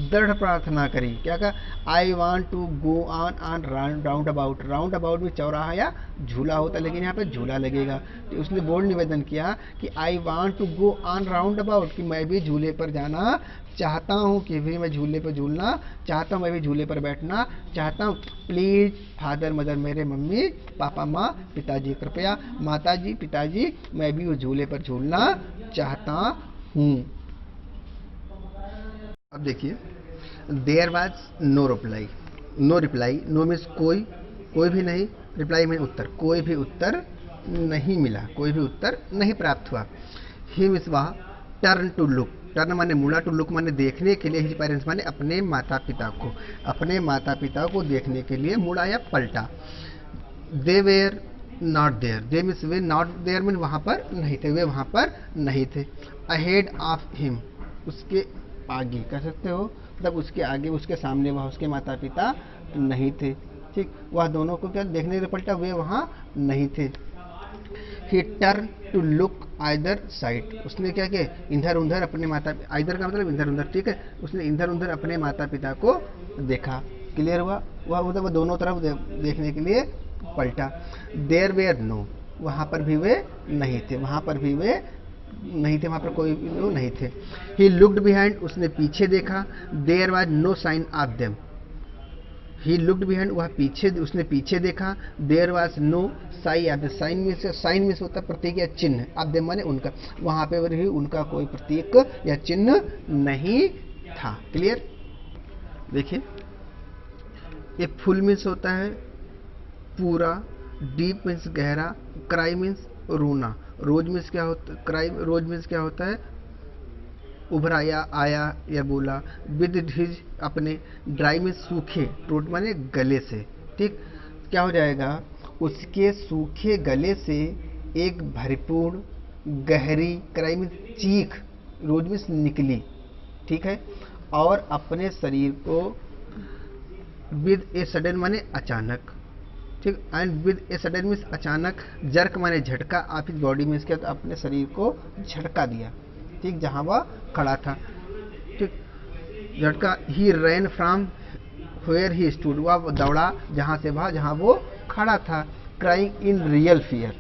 दृढ़ प्रार्थना करी। क्या कहा? I want to go on on roundabout, roundabout में चौराहा या झूला होता है, लेकिन यहाँ पे झूला लगेगा। तो उसने बोल्ड निवेदन किया कि I want to go on roundabout, कि मैं भी झूले पर जाना चाहता हूँ, कि भी मैं झूले पर झूलना चाहता हूँ, मैं भी झूले पर बैठना चाहता हूँ। प्लीज फादर मदर, मेरे मम्मी पापा माँ पिताजी, कृपया माताजी पिताजी, मैं भी उस झूले पर झूलना चाहता हूँ। अब देखिए, there was no reply, no reply, no means कोई भी नहीं, रिप्लाई में उत्तर, कोई भी उत्तर नहीं मिला, कोई भी उत्तर नहीं प्राप्त हुआ। ही मीन्स वह टर्न टू लुक, टर्न माने मुड़ा, टू लुक माने देखने के लिए, हिज पेरेंट्स माने अपने माता पिता को, अपने माता पिता को देखने के लिए मुड़ा या पलटा। They were not there, they means वे, नॉट देयर मीन वहाँ पर नहीं थे, वे वहाँ पर नहीं थे। अहेड ऑफ हिम, उसके आगे कह सकते हो, मतलब उसके आगे, उसके सामने वह उसके माता पिता नहीं थे, ठीक। वह दोनों को क्या देखने के लिए पलटा? वे वहाँ नहीं थे। He turn to look either side, उसने क्या किया? इधर उधर अपने माता, आइदर का मतलब इधर उधर, ठीक है। उसने इधर उधर अपने माता पिता को देखा। क्लियर हुआ? वह मतलब दोनों तरफ देखने के लिए पलटा। देयर वेयर नो, वहाँ पर भी वे नहीं थे, वहाँ पर भी वे नहीं थे, वहाँ पर कोई लोग नहीं थे। ही लुक्ड बिहाइंड, उसने पीछे देखा। There was no sign of them, he looked behind, वह पीछे, उसने पीछे देखा। देयर वाज नो साई ऑफ द, साइन में से होता है प्रतीक या चिन्ह, ऑफ देम माने उनका, वहाँ पे भी उनका कोई प्रतीक या चिन्ह नहीं था। क्लियर? देखिए, ये फुल मीन्स होता है पूरा, डीप मीन्स गहरा, क्राई मीन्स रोना, रोज मीन्स क्या होता है? क्राई रोज मीन्स क्या होता है? उभरा या आया या बोला। विद हिज अपने, ड्राई मीन्स सूखे, टोट माने गले से, ठीक। क्या हो जाएगा? उसके सूखे गले से एक भरपूर गहरी, क्राई मीन्स चीख, रोज मीन्स निकली, ठीक है। और अपने शरीर को, विद ए सडन माने अचानक, ठीक। And with a sudden means अचानक, जर्क माने झटका, आप इस बॉडी मीन्स क्या? तो अपने शरीर को झटका दिया, ठीक, जहां वह खड़ा था, ठीक, झटका। He ran from where he stood, वह दौड़ा जहां से वह, जहां वो खड़ा था। क्राइंग इन रियल फियर,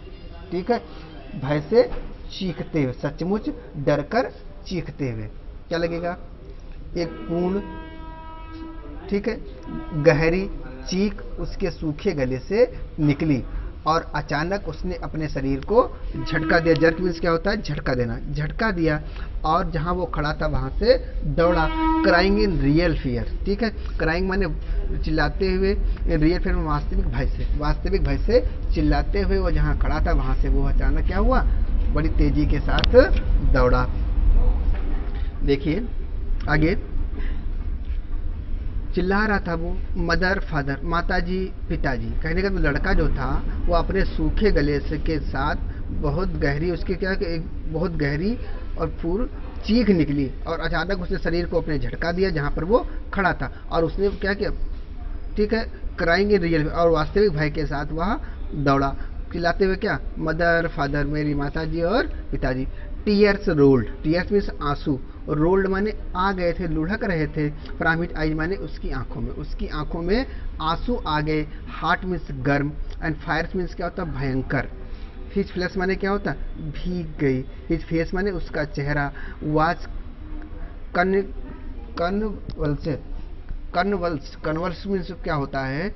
ठीक है, भय से चीखते हुए, सचमुच डर कर चीखते हुए। क्या लगेगा? एक पूर्ण, ठीक है, गहरी चीख उसके सूखे गले से निकली और अचानक उसने अपने शरीर को झटका दिया। जर्क मीन्स क्या होता है? झटका देना। झटका दिया और जहां वो खड़ा था वहां से दौड़ा। क्राइंग इन रियल फियर, ठीक है, क्राइंग माने चिल्लाते हुए, इन रियल फियर में वास्तविक भय से चिल्लाते हुए वो जहां खड़ा था वहां से वो अचानक क्या हुआ? बड़ी तेजी के साथ दौड़ा। देखिए आगे, चिल्ला रहा था वो, मदर फादर, माताजी पिताजी। कहने का तो लड़का जो था वो अपने सूखे गले से के साथ बहुत गहरी, उसकी क्या कि एक बहुत गहरी और पूर्ण चीख निकली और अचानक उसने शरीर को अपने झटका दिया जहां पर वो खड़ा था और उसने क्या किया? ठीक है, क्राइंग इन रियल, और वास्तविक भय के साथ वह दौड़ा, चिल्लाते हुए क्या? मदर फादर, मेरी माताजी और पिताजी। टीयर्स रोल्ड, टीयर्स मीन्स आंसू, रोल्ड माने आ गए थे, लुढ़क रहे थे। फ्रॉम हिज आइज माने उसकी आंखों में आंसू आ गए। हार्ट मीन्स गर्म एंड फायर मीन्स क्या होता है? भयंकर। हिज फ्लैश माने क्या होता है? भीग गई। हिज फेस माने उसका चेहरा। वाज कन्वर्स मीन्स क्या होता है?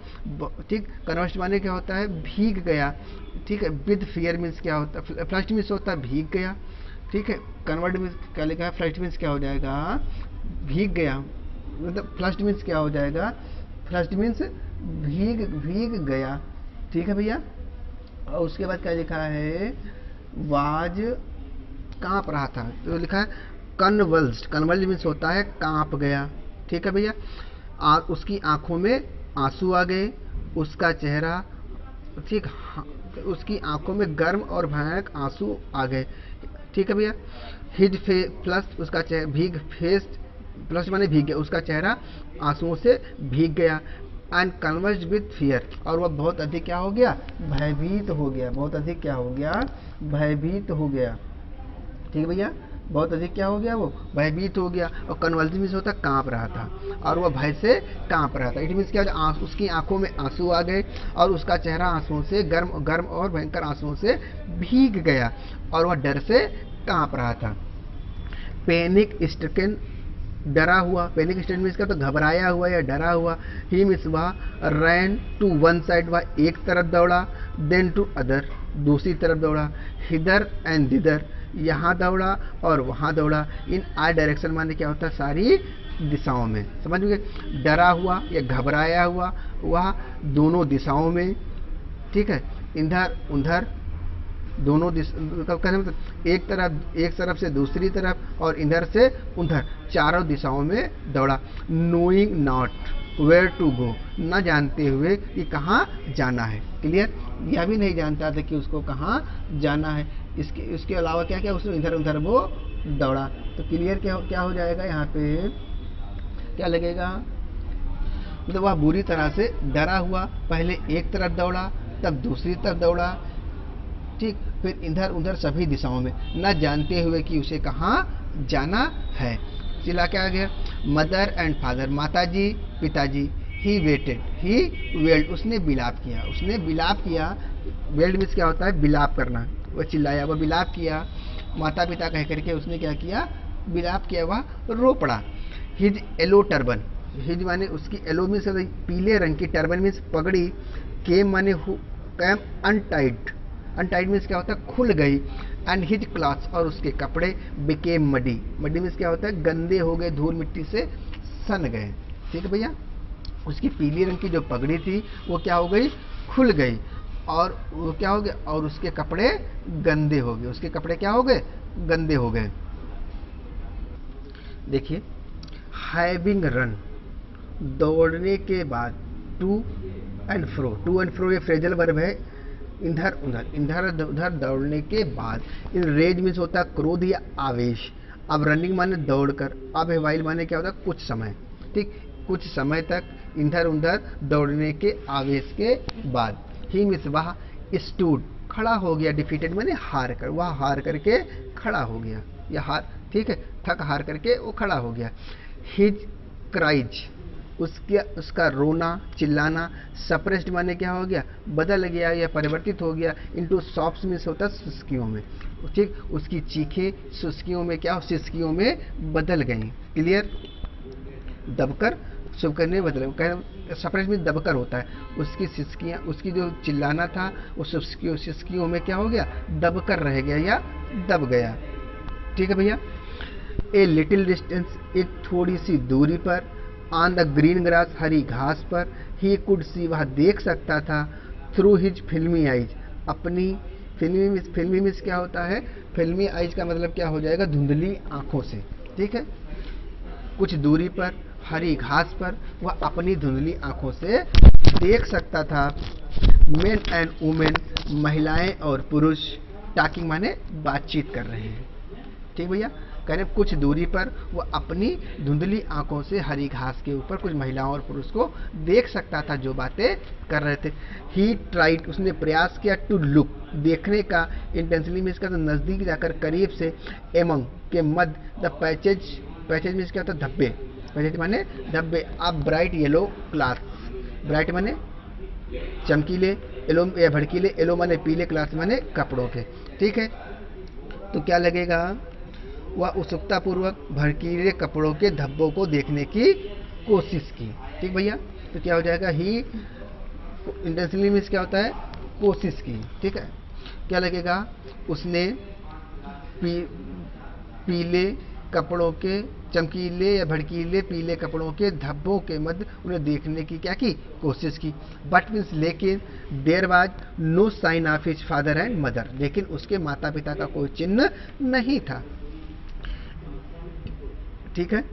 ठीक, कन्वर्स माने क्या होता है? भीग गया, ठीक है। विद फियर मीन्स क्या होता है? फ्लश्ड मीन्स होता है भीग गया, ठीक है। कन्वर्ट मीन्स क्या लिखा है? फ्लश्ड मीन्स क्या हो जाएगा? भीग गया। मतलब फ्लश्ड मीन्स क्या हो जाएगा? फ्लश्ड मीन्स भीग गया, ठीक है भैया। और उसके बाद क्या लिखा है? वाज कांप रहा था, तो लिखा है कन्वल्स्ड मीन्स होता है कांप गया, ठीक है भैया। उसकी आंखों में आंसू आ गए, उसका चेहरा, ठीक, उसकी आंखों में गर्म और भयानक आंसू आ गए, ठीक है भैया। हिज फेस प्लस उसका चेहरा भीग, फेस प्लस माने भीग गया, उसका चेहरा आंसुओं से भीग गया। एंड कन्वर्स्ड विद फियर, और वह बहुत अधिक क्या हो गया? भयभीत हो गया। बहुत अधिक क्या हो गया? भयभीत हो गया, ठीक है भैया। बहुत अधिक क्या हो गया? वो भयभीत हो गया। और कन्वल्जन मीन्स होता कांप रहा था, और वह भय से कांप रहा था। इट मीन्स क्या? उसकी आंखों में आंसू आ गए और उसका चेहरा आंसुओं से गर्म और भयंकर आंसुओं से भीग गया और वह डर से कांप रहा था। पैनिक स्ट्रिकन, डरा हुआ। पैनिक स्ट्रिकन मीन्स क्या? तो घबराया हुआ या डरा हुआ। ही मीन्स वह रैन टू वन साइड, वह एक तरफ दौड़ा। देन टू अदर, दूसरी तरफ दौड़ा। हिदर एंड दिदर, यहाँ दौड़ा और वहाँ दौड़ा। इन आर डायरेक्शन माने क्या होता है? सारी दिशाओं में, समझ गए। डरा हुआ या घबराया हुआ, वह दोनों दिशाओं में, ठीक है। इधर उधर, दोनों कहने मतलब एक तरफ से दूसरी तरफ और इधर से उधर, चारों दिशाओं में दौड़ा। Knowing not where to go, न जानते हुए कि कहाँ जाना है। क्लियर? यह भी नहीं जानता था कि उसको कहाँ जाना है। इसके अलावा क्या क्या उसने इधर उधर वो दौड़ा। तो क्लियर क्या हो जाएगा? यहाँ पे क्या लगेगा? मतलब वह बुरी तरह से डरा हुआ, पहले एक तरफ दौड़ा, तब दूसरी तरफ दौड़ा, ठीक, फिर इधर उधर सभी दिशाओं में, न जानते हुए कि उसे कहाँ जाना है। चिल्ला क्या आ गया? मदर एंड फादर, माताजी पिताजी। ही वेल्ड, उसने बिलाप किया। वेल्ड मीन्स क्या होता है? बिलाप करना। वह चिल्लाया, वह बिलाप किया, माता पिता कह करके उसने क्या किया? बिलाप किया, वह रो पड़ा। हिज येलो टर्बन, हिज माने उसकी, येलो मीन्स पीले रंग की, टर्बन मीन्स पगड़ी, केम माने कैम अनटाइड मीन्स क्या होता है? खुल गई। एंड हिज क्लॉथ्स, और उसके कपड़े, बिकेम मडी मीन्स क्या होता है? गंदे हो गए, धूल मिट्टी से सन गए, ठीक है भैया। उसकी पीली रंग की जो पगड़ी थी वो क्या हो गई? खुल गई। और वो क्या हो गया? और उसके कपड़े गंदे हो गए। उसके कपड़े क्या हो गए? गंदे हो गए। देखिए, हैविंग रन, दौड़ने के बाद, टू एंड फ्रो ये फ्रेजल वर्ब है। इधर उधर दौड़ने के बाद। इन रेज मीन्स होता है क्रोध या आवेश। अब रनिंग माने दौड़कर। अब वाइल माने क्या होता है? कुछ समय, ठीक, कुछ समय तक इधर उधर दौड़ने के आवेश के बाद। ही मीन्स वह स्टूड, खड़ा हो गया। डिफीटेड माने हार कर, वह हार करके खड़ा हो गया, या हार, ठीक है, थक हार करके वो खड़ा हो गया। हिज क्राइज, उसका रोना चिल्लाना सप्रेस्ड माने क्या हो गया, बदल गया या परिवर्तित हो गया इनटू सॉफ्ट मीन्स होता है सुस्कियों में, ठीक। उसकी चीखें सुस्कियों में क्या, सिसकियों में बदल गई। क्लियर, दबकर शुभ करने बदले, सप्रेस में दबकर होता है, उसकी सिसकियाँ, उसकी जो चिल्लाना था वो सिसकियों में क्या हो गया, दबकर रह गया या दब गया। ठीक है भैया। ए लिटिल डिस्टेंस, एक थोड़ी सी दूरी पर, ऑन द ग्रीन ग्रास, हरी घास पर, ही कुड सी, वह देख सकता था, थ्रू हिज फिल्मी आइज, अपनी फिल्मी मीन्स क्या होता है, फिल्मी आइज का मतलब क्या हो जाएगा, धुंधली आंखों से। ठीक है, कुछ दूरी पर हरी घास पर वह अपनी धुंधली आंखों से देख सकता था। मेन एंड वुमेन, महिलाएं और पुरुष, टॉकिंग माने बातचीत कर रहे हैं। ठीक भैया, कह रहे कुछ दूरी पर वो अपनी धुंधली आंखों से हरी घास के ऊपर कुछ महिलाओं और पुरुष को देख सकता था जो बातें कर रहे थे। ही ट्राइड, उसने प्रयास किया, टू लुक, देखने का, इंटेंसली मीन्स का तो नजदीक जाकर, करीब से, एमंग के मध्य, द पैचेज मीन्स क्या होता है, धब्बे, पैचेज माने धब्बे, अब ब्राइट येलो क्लाथ, ब्राइट माने चमकीले, येलो या भड़कीले, येलो माने पीले, क्लाथ माने कपड़ों के। ठीक है, तो क्या लगेगा, वह उत्सुकतापूर्वक भड़कीले कपड़ों के धब्बों को देखने की कोशिश की। ठीक भैया, तो क्या हो जाएगा, ही इंटेंशनली मीन्स क्या होता है, कोशिश की। ठीक है, क्या लगेगा, उसने पीले कपड़ों के, चमकीले या भड़कीले पीले कपड़ों के धब्बों के मध्य उन्हें देखने की क्या की, कोशिश की। बट मीन्स लेकिन, there was no sign of his father and mother, लेकिन उसके माता पिता का कोई चिन्ह नहीं था। ठीक है,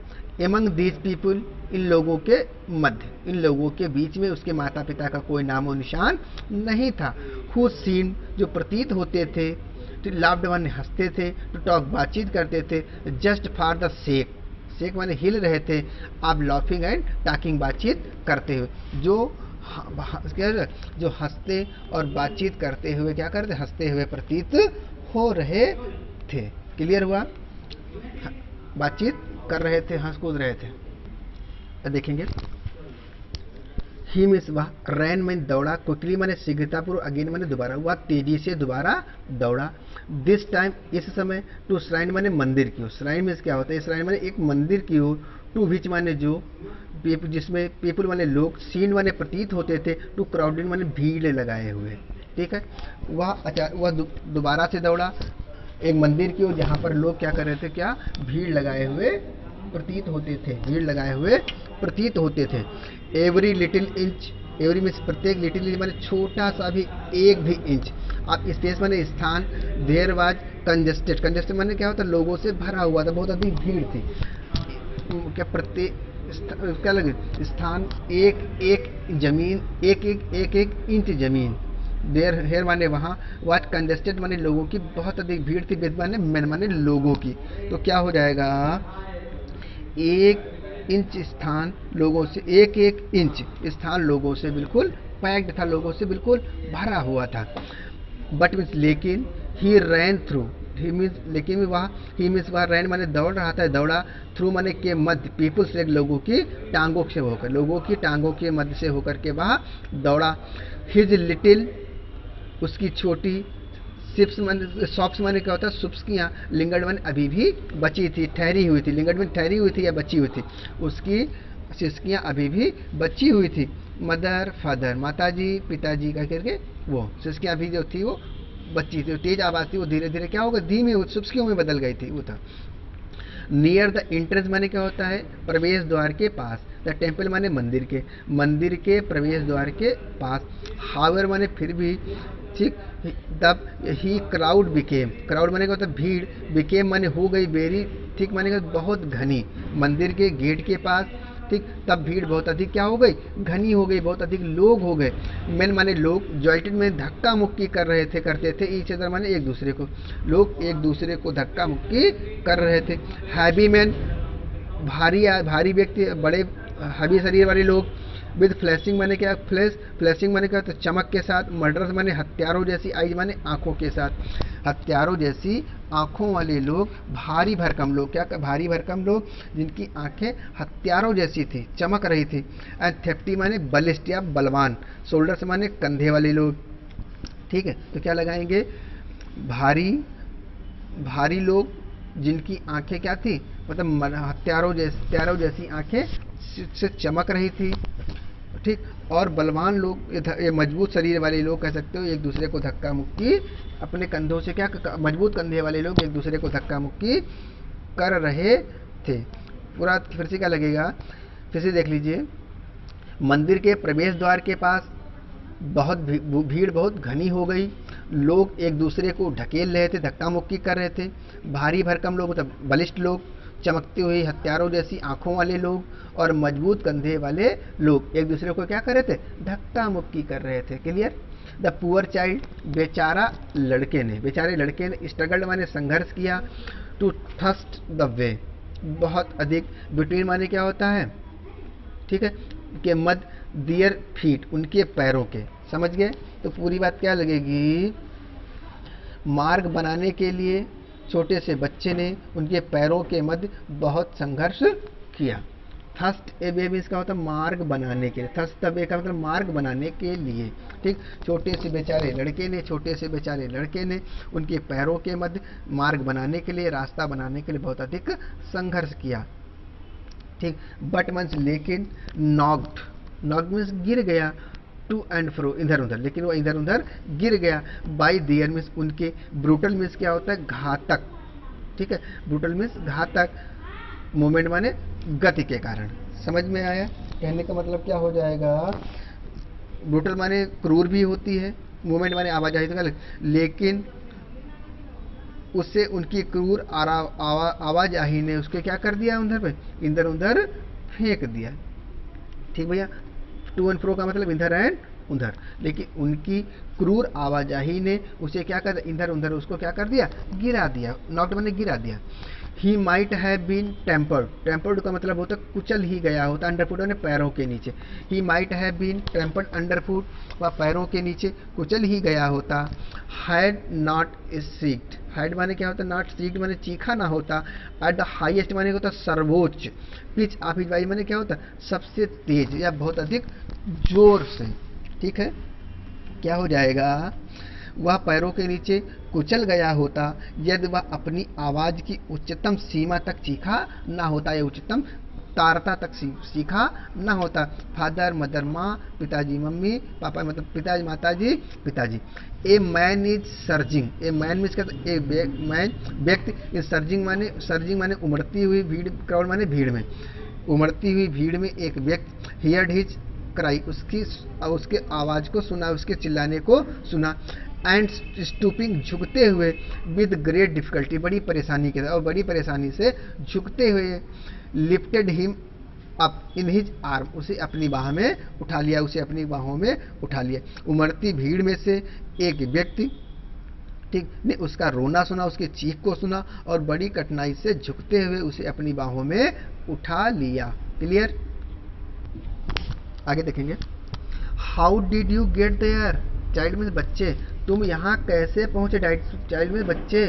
एमंग दीज पीपुल, इन लोगों के मध्य, इन लोगों के बीच में उसके माता पिता का कोई नामो निशान नहीं था। हु सीन, जो प्रतीत होते थे, तो लाफ्ड माने हंसते थे, टू टॉक बातचीत करते थे, जस्ट फॉर द सेक, सेक माने हिल रहे थे, आप लाफिंग एंड टॉकिंग बातचीत करते हुए, जो हंसते और बातचीत करते हुए क्या करते, हंसते हुए प्रतीत हो रहे थे। क्लियर हुआ, बातचीत कर रहे थे, हंस कूद रहे थे। देखेंगे, ही मीन्स वह, रैन में दौड़ा, क्विकली माने शीघ्रतापूर्वक, अगेन माने दोबारा, हुआ तेजी से दोबारा दौड़ा। दिस टाइम, इस समय, टू श्राइन माने मंदिर की ओर, श्राइन मीन्स क्या होता है, श्राइन माने एक मंदिर की ओर, टू विच माने जो, जिसमें पीपुल माने लोग, सीन माने प्रतीत होते थे, टू क्राउडेड माने भीड़ लगाए हुए। ठीक है, वह दोबारा से दौड़ा एक मंदिर की ओर जहाँ पर लोग क्या कर रहे थे, क्या भीड़ लगाए हुए प्रतीत होते थे, भीड़ लगाए हुए प्रतीत होते थे। Every little inch, every means प्रत्येक, लिटिल इंच माने छोटा सा भी, एक भी इंच, आप स्पेस माने स्थान, देयर वाज कंजेस्टेड, कंजेस्टेड माने क्या होता है, लोगों से भरा हुआ था, बहुत अधिक भीड़ थी। क्या प्रत्येक, क्या लगे, स्थान, एक जमीन, एक इंच जमीन, देर हेयर माने वहाँ, वाट कंजेस्टेड माने लोगों की बहुत अधिक भीड़ थी, बेद माने मैन माने लोगों की। तो क्या हो जाएगा, एक इंच स्थान लोगों से, एक इंच स्थान लोगों से बिल्कुल पैक्ड था, लोगों से बिल्कुल भरा हुआ था। बट मीन्स लेकिन, ही रैन थ्रू, ही मीन्स लेकिन भी वहाँ, ही मीन्स वहाँ रैन माने दौड़ रहा था, दौड़ा, थ्रू माने के मध्य, पीपुल से, लोगों की टांगों से होकर, लोगों की टांगों के मध्य से होकर के वहाँ दौड़ा। हिज लिटिल, उसकी छोटी, सिप्स माने, सॉप्स माने क्या होता है, सुप्सकियाँ, लिंगड माने अभी भी बची थी, ठहरी हुई थी, लिंगड में ठहरी हुई थी या बची हुई थी, उसकी सिसकियाँ अभी भी बची हुई थी। मदर फादर, माताजी पिताजी का करके वो सिसकियाँ अभी जो थी वो बची थी, तेज आवाज़ थी, वो धीरे धीरे क्या होगा, धीमी सुप्सकियों में बदल गई थी, वो था। नियर द एंट्रेंस माने क्या होता है, प्रवेश द्वार के पास, द टेम्पल माने मंदिर के प्रवेश द्वार के पास। हावर माने फिर भी, ठीक। तब ही क्राउड बिकेम, क्राउड माने क्या होता है, भीड़, बिकेम माने हो गई, वेरी, ठीक माने बहुत घनी, मंदिर के गेट के पास, ठीक। तब भीड़ बहुत अधिक क्या हो गई, घनी हो गई, बहुत अधिक लोग हो गए। मैन माने लोग, जॉइंटेड में धक्का मुक्की कर रहे थे, करते थे, ईच अदर माने एक दूसरे को, लोग एक दूसरे को धक्का मुक्की कर रहे थे। हैवी मैन, भारी व्यक्ति, बड़े हैवी शरीर वाले लोग। विद फ्लैशिंग माने क्या, फ्लैशिंग माने क्या, तो चमक के साथ। मर्डर्स माने हत्यारों जैसी, आइज माने आंखों के साथ, हत्यारों जैसी आंखों वाले लोग, भारी भरकम लोग, क्या भारी भरकम लोग जिनकी आंखें हथियारों जैसी थी, चमक रही थी। एंड थेफ्टी माने बलिष्ठ या बलवान, शोल्डर्स माने कंधे वाले लोग, ठीक है। तो क्या लगाएंगे, भारी भारी लोग जिनकी आंखें क्या थी, मतलब हथियारों जैसी आंखें से चमक रही थी, ठीक। और बलवान लोग, ये मजबूत शरीर वाले लोग कह सकते हो, एक दूसरे को धक्का मुक्की अपने कंधों से, क्या मजबूत कंधे वाले लोग एक दूसरे को धक्का मुक्की कर रहे थे। पूरा फिर से क्या लगेगा, फिर से देख लीजिए। मंदिर के प्रवेश द्वार के पास बहुत भीड़ बहुत घनी हो गई। लोग एक दूसरे को ढकेल रहे थे, धक्का मुक्की कर रहे थे। भारी भरकम लोग मतलब बलिष्ठ लोग, चमकती हुई हथियारों जैसी आंखों वाले लोग और मजबूत कंधे वाले लोग एक दूसरे को क्या कर रहे थे, धक्का मुक्की कर रहे थे। क्लियर। द पुअर चाइल्ड, बेचारे लड़के ने स्ट्रगल्ड माने संघर्ष किया, टू थर्स्ट द वे, बहुत अधिक, बिटवीन माने क्या होता है, ठीक है, के मध्य, दियर फीट, उनके पैरों के, समझ गए। तो पूरी बात क्या लगेगी, मार्ग बनाने के लिए छोटे से बच्चे ने उनके पैरों के मध्य बहुत संघर्ष किया। थर्स्ट ए वे मीन्स का होता है मार्ग बनाने के लिए, थर्स्ट द वे का मतलब मार्ग बनाने के लिए, ठीक। छोटे से बेचारे लड़के ने उनके पैरों के मध्य मार्ग बनाने के लिए, रास्ता बनाने के लिए बहुत अधिक संघर्ष किया, ठीक। बट मीन्स लेकिन, नॉक्ड मीन्स गिर गया, टू एंड फ्रो इधर उधर, लेकिन वो इधर उधर गिर गया। बाई दियर मीन्स उनके, ब्रूटल मीन्स क्या होता है, घातक, ठीक है, ब्रूटल मीन्स घातक, मूवमेंट माने गति के कारण। समझ में आया, कहने का मतलब क्या हो जाएगा, ब्रूटल माने क्रूर भी होती है, मूवमेंट माने आवाजाही, तो लेकिन उससे उनकी क्रूर आवाजाही ने उसके क्या कर दिया, उधर पे इधर उधर फेंक दिया, ठीक भैया। टू एंड फ्रो का मतलब इधर एंड उधर, लेकिन उनकी क्रूर आवाजाही ने उसे क्या कर, इधर उधर उसको क्या कर दिया, गिरा दिया। नॉक्ड माने गिरा दिया। He might have been tempered का मतलब होता है कुचल ही गया होता, अंडरफुट माने पैरों के नीचे। He might have been trampled underfoot, वह पैरों के नीचे कुचल ही गया होता। हैड नॉट सीक्ड, हैड माने क्या होता है, नॉट सीक्ड माने चीखा ना होता। एट द हाईएस्ट माने होता सर्वोच्च। पिच ऑफ हिज वॉइस माने क्या होता है, सबसे तेज या बहुत अधिक जोर से, ठीक है। क्या हो जाएगा, वह पैरों के नीचे कुचल गया होता यदि वह अपनी आवाज की उच्चतम सीमा तक चीखा ना होता, या उच्चतम तारता तक सीखा ना होता। फादर मदर माँ, पिताजी मम्मी, पापा मतलब पिताजी माताजी पिताजी। A man is surging, a man means a man व्यक्ति, इज सर्जिंग माने उमड़ती हुई भीड़, क्राउड माने भीड़ में, उमड़ती हुई भीड़ में एक व्यक्ति, हियर्ड हिज क्राई, उसके आवाज को सुना, उसके चिल्लाने को सुना। एंड स्टूपिंग झुकते हुए, विद ग्रेट डिफिकल्टी, बड़ी परेशानी के साथ और बड़ी परेशानी से झुकते हुए, lifted him up in his arm, उसे अपनी बाह में उठा लिया, उसे अपनी बाहों में उठा लिया। उमड़ती भीड़ में से एक व्यक्ति, ठीक, ने उसका रोना सुना, उसके चीख को सुना और बड़ी कठिनाई से झुकते हुए उसे अपनी बाहों में उठा लिया। क्लियर। आगे देखेंगे। How did you get there, child में बच्चे, तुम यहाँ कैसे पहुंचे, चाइल्ड में बच्चे।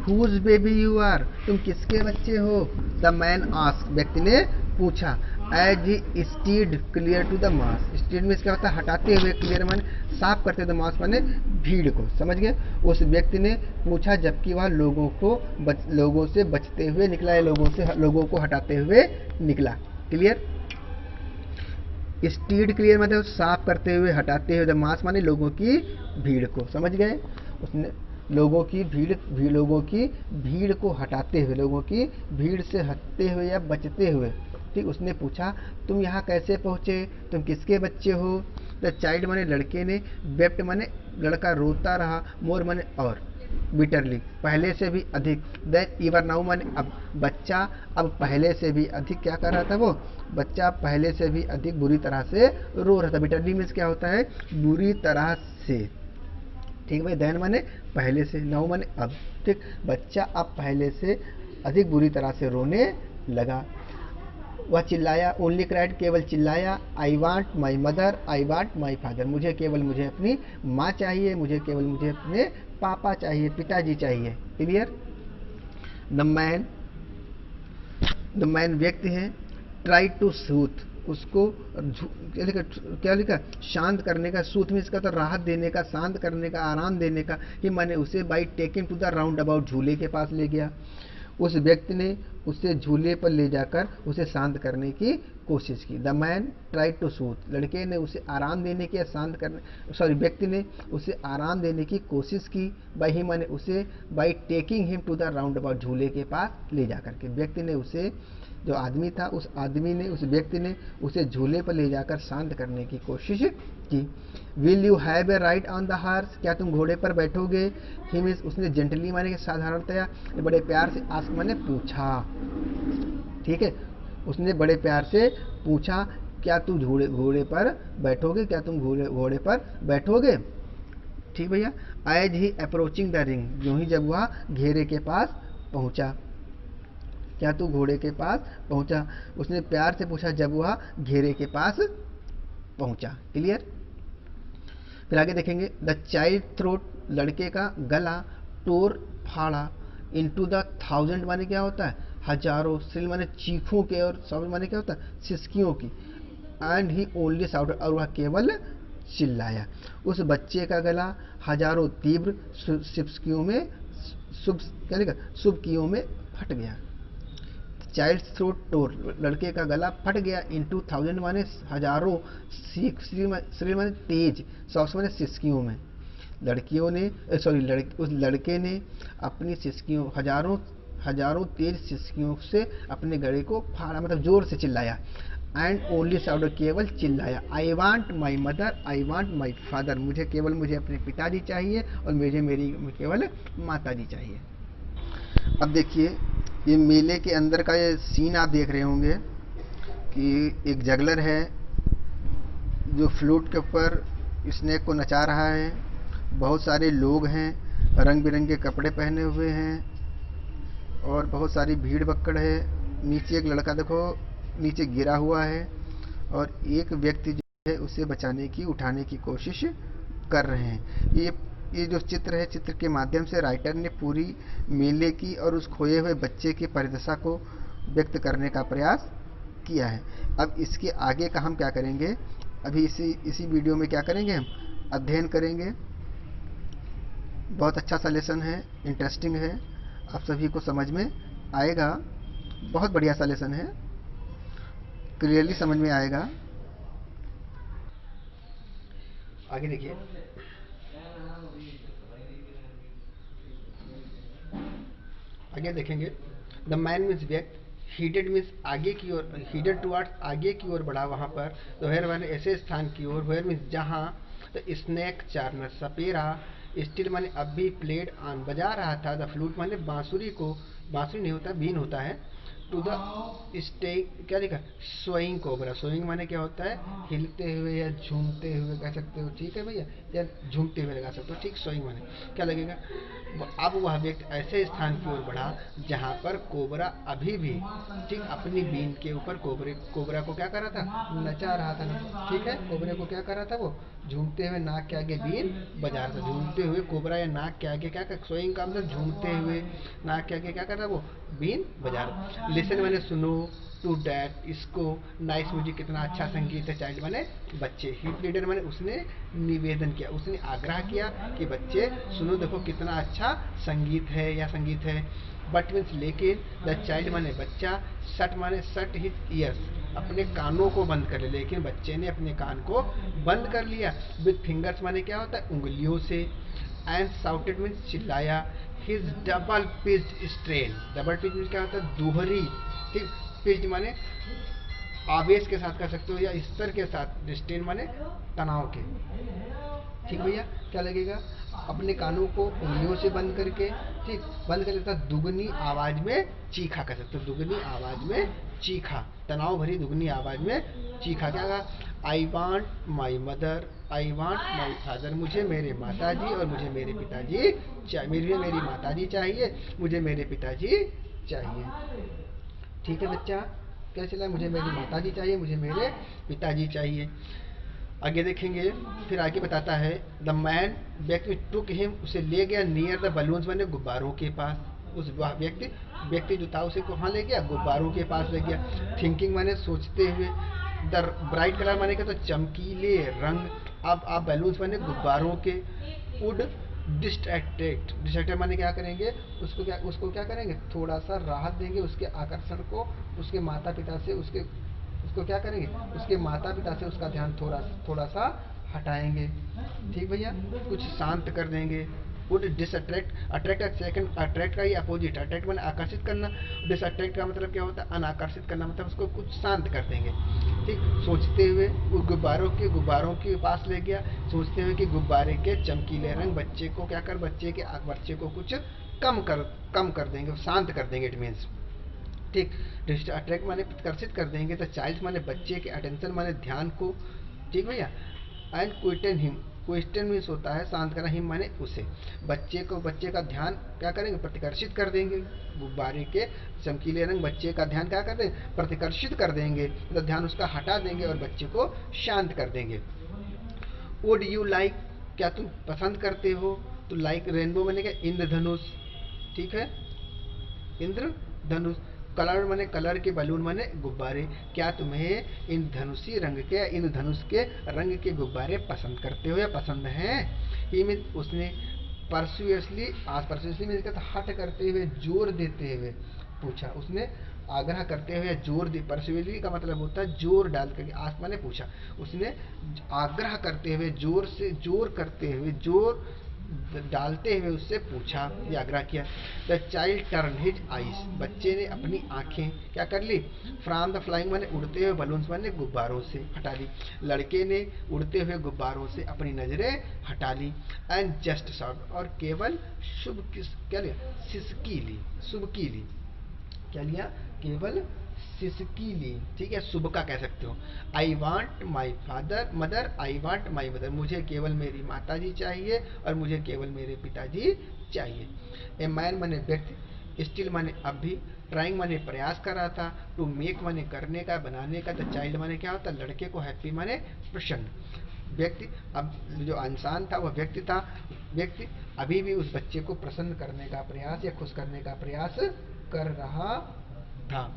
हुज बेबी यू आर, तुम किसके बच्चे हो। द मैन आस्क, व्यक्ति ने पूछा। As he steed clear to the mass, steed में क्या होता है, हटाते हुए, क्लियर माने साफ करते, द मास माने भीड़ को, समझ गए। उस व्यक्ति ने पूछा जबकि वह लोगों से बचते हुए निकला, या लोगों को हटाते हुए निकला। क्लियर। स्टीड क्लियर मतलब साफ करते हुए, हटाते हुए, द मास माने लोगों की भीड़ को, समझ गए। उसने लोगों की भीड़ को हटाते हुए, लोगों की भीड़ से हटते हुए या बचते हुए, ठीक। उसने पूछा तुम यहाँ कैसे पहुँचे, तुम किसके बच्चे हो। द चाइल्ड माने लड़के ने, वेप्ट माने लड़का रोता रहा, मोर माने और, बिटरली पहले से भी अधिक, देन इवर नाउ माने अब, बच्चा अब पहले से भी अधिक क्या कर रहा था, वो बच्चा पहले से भी अधिक बुरी तरह से रो रहा था। बिटरली मीन्स क्या होता है, बुरी तरह से, ठीक भाई। देन माने पहले से, नाउ माने अब, ठीक। बच्चा अब पहले से अधिक बुरी तरह से रोने लगा। वह चिल्लाया, ओनली क्राइड, केवल चिल्लाया। I want my mother, I want my father, मुझे अपनी माँ चाहिए, मुझे अपने पापा चाहिए, पिताजी चाहिए। Clear. The man, the man व्यक्ति है, ट्राई टू सूथ, उसको क्या लिखा, शांत करने का, सूथ में इसका तो राहत देने का, शांत करने का, आराम देने का, ही माने उसे by taking to the roundabout, झूले के पास ले गया। उस व्यक्ति ने उसे झूले पर ले जाकर उसे शांत करने की कोशिश की। The man try to soothe, लड़के ने उसे आराम देने की, शांत करने, सॉरी व्यक्ति ने उसे आराम देने की कोशिश की। बाई ही माने उसे, by taking him to the roundabout, झूले के पास ले जाकर के। व्यक्ति ने उसे, जो आदमी था, उस आदमी ने, उस व्यक्ति ने उसे झूले पर ले जाकर शांत करने की कोशिश की। Will you have a ride on the horse, क्या तुम घोड़े पर बैठोगे। ही मीन्स उसने जेंटली माने कि साधारणतया, बड़े प्यार से आस्क माने पूछा, ठीक है, उसने बड़े प्यार से पूछा, क्या तू घोड़े पर बैठोगे, क्या तुम घोड़े पर बैठोगे, ठीक भैया। As he approaching the ring, जो ही जब वह घेरे के पास पहुंचा, क्या तू घोड़े के पास पहुंचा, उसने प्यार से पूछा जब वह घेरे के पास पहुंचा। क्लियर। फिर आगे देखेंगे, द चाइल्ड थ्रोट, लड़के का गला, टोर फाड़ा, इनटू द थाउजेंड माने क्या होता है, हजारों, श्रिल माने चीखों के, और साउंड माने क्या होता है, सिसकियों की। एंड ही ओनली साउंड, और वह केवल चिल्लाया। उस बच्चे का गला हजारों तीव्र सिसकियों में, शुभकियों में फट गया। चाइल्ड थ्रोट टोर, लड़के का गला फट गया, इनटू थाउजेंड माने हजारों, श्रील माने तेज, सॉफ्ट माने सिसकियों में। लड़कियों ने, सॉरी उस लड़के ने अपनी सिसकियों, हजारों तेज सिसकियों से अपने गले को फाड़ा, मतलब जोर से चिल्लाया। एंड ओनली साउंड, केवल चिल्लाया। I want my mother, I want my father, मुझे अपने पिताजी चाहिए और मेरी केवल माताजी चाहिए। अब देखिए, ये मेले के अंदर का ये सीन आप देख रहे होंगे कि एक जगलर है जो फ्लूट के ऊपर स्नेक को नचा रहा है। बहुत सारे लोग हैं, रंग बिरंगे कपड़े पहने हुए हैं और बहुत सारी भीड़ भक्कड़ है। नीचे एक लड़का देखो नीचे गिरा हुआ है और एक व्यक्ति जो है उसे बचाने की, उठाने की कोशिश कर रहे हैं। ये जो चित्र है, चित्र के माध्यम से राइटर ने पूरी मेले की और उस खोए हुए बच्चे की परिदशा को व्यक्त करने का प्रयास किया है। अब इसके आगे का हम क्या करेंगे, अभी इसी वीडियो में क्या करेंगे, हम अध्ययन करेंगे। बहुत अच्छा सा लेसन है, इंटरेस्टिंग है, आप सभी को समझ में आएगा। बहुत बढ़िया सा लेसन है, क्लियरली समझ में आएगा। आगे देखिए, आगे देखेंगे, द मैन मीन्स व्यक्ति, हीडेड मीन्स आगे की ओर, हीडेड टुवर्ड्स आगे की ओर बढ़ा, वहां पर। तो हेयर माने ऐसे स्थान की ओर, वेयर मीन्स जहां। तो स्नेक चार्नर, सपेरा, स्टिल माने अब भी, प्लेड ऑन बजा रहा था, द फ्लूट माने बांसुरी को, बांसुरी नहीं होता बीन होता है। टू द स्टेक, क्या लिखा, स्विंग कोबरा, स्विंग माने क्या होता है, हिलते हुए या झूमते हुए कह सकते हो, ठीक है भैया, या झूमते हुए लगा सकते हो, ठीक। स्विंग माने क्या लगेगा। अब वह व्यक्ति ऐसे स्थान की ओर बढ़ा जहां पर कोबरा अभी भी, ठीक, अपनी बीन के ऊपर कोबरा को क्या कर रहा था, नचा रहा था, ठीक है। कोबरे को क्या कर रहा था, वो झूमते हुए नाक के आगे बीन बजा रहा था। झूमते हुए कोबरा या नाक के आगे क्या कर, स्विंग का मतलब झूमते हुए नाक के आगे क्या कर रहा, वो बीन बजा रहा। लिसन मैंने सुनो, टू डैट इसको, नाइस म्यूजिक कितना अच्छा संगीत है, चाइल्ड मैंने बच्चे, ही प्लीडर मैंने उसने निवेदन किया, उसने आग्रह किया कि बच्चे सुनो, देखो कितना अच्छा संगीत है या संगीत है। बट मीन्स लेकिन, द चाइल्ड माने बच्चा, शट माने शट हिज ईयर्स, अपने कानों को बंद कर लिया, लेकिन बच्चे ने अपने कान को बंद कर लिया। विथ फिंगर्स माने क्या होता है, उंगलियों से। एंड साउटेड मीन्स चिल्लाया। His double pitched strain, double pitch means क्या होता है, दोहरी, ठीक। पिच्ड माने आवेश के साथ कर सकते हो या स्तर के साथ, स्ट्रेन माने तनाव के, ठीक भैया। क्या लगेगा, अपने कानों को उंगलियों से बंद करके, ठीक, बंद कर लेता, दुगनी आवाज में चीखा कर सकते हो, दुगनी आवाज में चीखा, तनाव भरी दुगनी आवाज में चीखा। क्या कहा, I want my mother, I want my father, मुझे मेरे माताजी और मुझे मेरे पिताजी चाहिए, मुझे मेरी माताजी चाहिए, मुझे मेरे पिताजी चाहिए, ठीक है बच्चा। क्या चला, मुझे मेरी माताजी चाहिए, मुझे मेरे पिताजी चाहिए। आगे देखेंगे, फिर आगे बताता है, द मैन व्यक्ति टुक हिम, उसे ले गया, नियर द बलून्स माने गुब्बारों के पास, उस व्यक्ति व्यक्ति जो था उसे कहाँ ले गया, गुब्बारों के पास ले गया। थिंकिंग माने सोचते हुए, द ब्राइट कलर माने क्या, तो चमकीले रंग। अब आप बैलून्स माने गुब्बारों के, वुड डिस्ट्रैक्टेड माने क्या करेंगे, उसको क्या करेंगे, थोड़ा सा राहत देंगे, उसके आकर्षण को उसके माता पिता से उसको क्या करेंगे, उसके माता पिता से उसका ध्यान थोड़ा सा हटाएंगे। ठीक भैया, कुछ शांत कर देंगे। Would distract, attract second, attract का ही अपोजिट, अट्रैक्ट मैंने आकर्षित करना, डिसअट्रैक्ट का मतलब क्या होता है, अनाकर्षित करना, मतलब उसको कुछ शांत कर देंगे। ठीक, सोचते हुए वो गुब्बारों के पास ले गया, सोचते हुए कि गुब्बारे के चमकीले रंग बच्चे को क्या कर, बच्चे को कुछ कम कर देंगे, शांत कर देंगे, इट मीन्स। ठीक, अट्रैक्ट माने आकर्षित कर देंगे, तो चाइल्ड माने बच्चे के, अटेंशन माने ध्यान को। ठीक भैया, एंड क्वेश्चन मीन्स होता है शांत करना, हिम माने उसे, बच्चे का ध्यान क्या करेंगे, प्रतिकर्षित कर देंगे। गुब्बारे के चमकीले रंग बच्चे का ध्यान क्या कर देंगे, प्रतिकर्षित कर देंगे, तो ध्यान उसका हटा देंगे और बच्चे को शांत कर देंगे। वुड यू लाइक, क्या तुम पसंद करते हो, तो लाइक रेनबो माने क्या, इंद्रधनुष। ठीक है, इंद्रधनुष। कलर माने कलर के, बलून माने गुब्बारे। क्या तुम्हें इंद्रधनुषी रंग के, इंद्रधनुष के रंग के गुब्बारे पसंद करते हो या पसंद हैं? ही मीन उसने परसुअसली मीन हट करते हुए, जोर देते हुए पूछा। उसने आग्रह करते हुए जोर दे, परसुअसली का मतलब होता है जोर डाल करके, आसमान ने पूछा, उसने आग्रह करते हुए, जोर करते हुए, जोर डालते हुए उससे पूछा या आग्रह किया। The child turn his eyes, बच्चे ने अपनी आंखें क्या कर ली, फ्रॉम द फ्लाइंग माने उड़ते हुए, बलून्स माने गुब्बारों से हटा ली। लड़के ने उड़ते हुए गुब्बारों से अपनी नजरें हटा ली। एंड जस्ट शॉट, और केवल क्या लिया, शुभकी ली, क्या लिया, केवल सिसकी ली। ठीक है, शुभ का कह सकते हो। आई want my mother, I want my mother, मुझे केवल मेरी माता जी चाहिए और मुझे केवल मेरे पिताजी चाहिए। ए मैन माने व्यक्ति, स्टिल माने अब भी, ट्राइंग माने प्रयास कर रहा था, टू मेक माने करने का, बनाने का, द चाइल्ड माने क्या होता है, लड़के को, हैप्पी माने प्रसन्न। व्यक्ति, अब जो इंसान था वह व्यक्ति अभी भी उस बच्चे को प्रसन्न करने का प्रयास या खुश करने का प्रयास कर रहा था।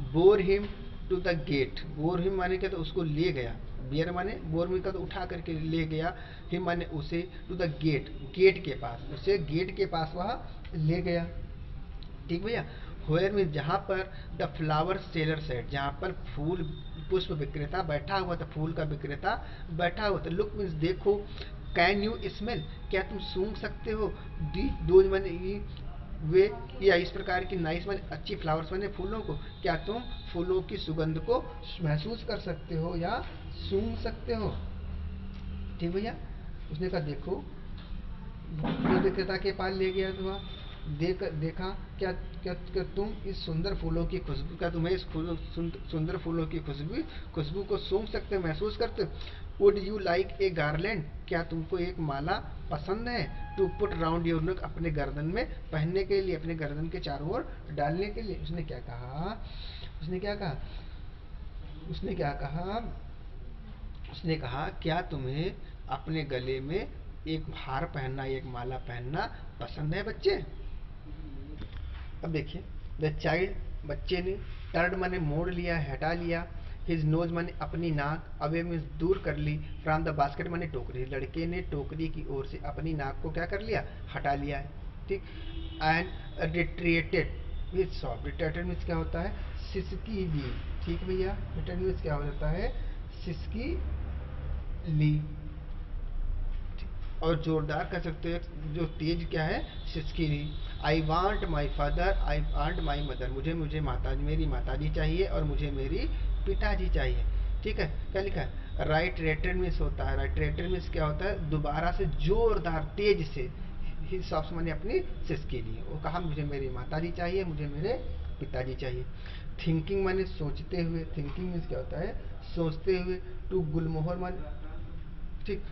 Bore him to the gate, bore him माने क्या, तो उसको ले गया, बियर माने बोर में का, तो उठा करके ले गया, हिम माने उसे, टू द गेट के पास, उसे गेट के पास वह ले गया। ठीक भैया, होयर में, जहाँ पर, द फ्लावर सेलर सेट, जहाँ पर फूल पुष्प विक्रेता बैठा हुआ था, फूल का विक्रेता बैठा हुआ था। लुक मीन्स देखो, कैन यू स्मेल, क्या तुम सूंघ सकते हो, दी दोज माने वे, या इस प्रकार की, नाइस माने अच्छी, फ्लावर्स माने फूलों को, क्या तुम फूलों की सुगंध को महसूस कर सकते हो या सूंघ सकते हो? ठीक भैया, उसने कहा देखो, फूल विक्रेता के पास ले गया तो देखा, क्या तुम इस सुंदर फूलों की खुशबू, क्या तुम्हें इस सुंदर फूलों की खुशबू को सूंघ सकते हो, महसूस करते हो? Would you like a garland, क्या तुमको एक माला पसंद है, to put round your neck, अपने गर्दन में पहनने के लिए, अपने गर्दन के चारों ओर डालने के लिए? उसने क्या कहा, उसने कहा क्या तुम्हें अपने गले में एक हार पहनना, एक माला पहनना पसंद है बच्चे? अब देखिए, द चाइल्ड, बच्चे ने, टर्ड माने मोड़ लिया, हटा लिया, हिज नोज माने अपनी नाक, अवे मीन्स दूर कर ली, फ्रॉम द बास्केट माने टोकरी, लड़के ने टोकरी की ओर से अपनी नाक को क्या कर लिया, हटा लिया है। ठीक, एंड रिट्रिएटेड विथ सॉफ्ट, रिट्रिएटेड मीन्स क्या होता है, सिसकी ली। ठीक भैया, रिट्रिएटेड मीन्स क्या हो जाता है, सिसकी ली। और जोरदार कह सकते हैं, जो तेज क्या है, सिसकी ली। I want my father, I want my mother, मुझे मेरी माताजी चाहिए और मुझे मेरी पिताजी चाहिए। ठीक है, क्या लिखा है, राइट रेटेड मीन्स होता है, राइट रेटेड मीन्स क्या होता है, दोबारा से जोरदार तेज से, हिज सॉफ्ट माने अपनी सिसकी ली, वो कहा मुझे मेरी माताजी चाहिए, मुझे मेरे पिताजी चाहिए। थिंकिंग माने सोचते हुए, थिंकिंग मीन्स क्या होता है, सोचते हुए, टू गुलमोहर माने, ठीक,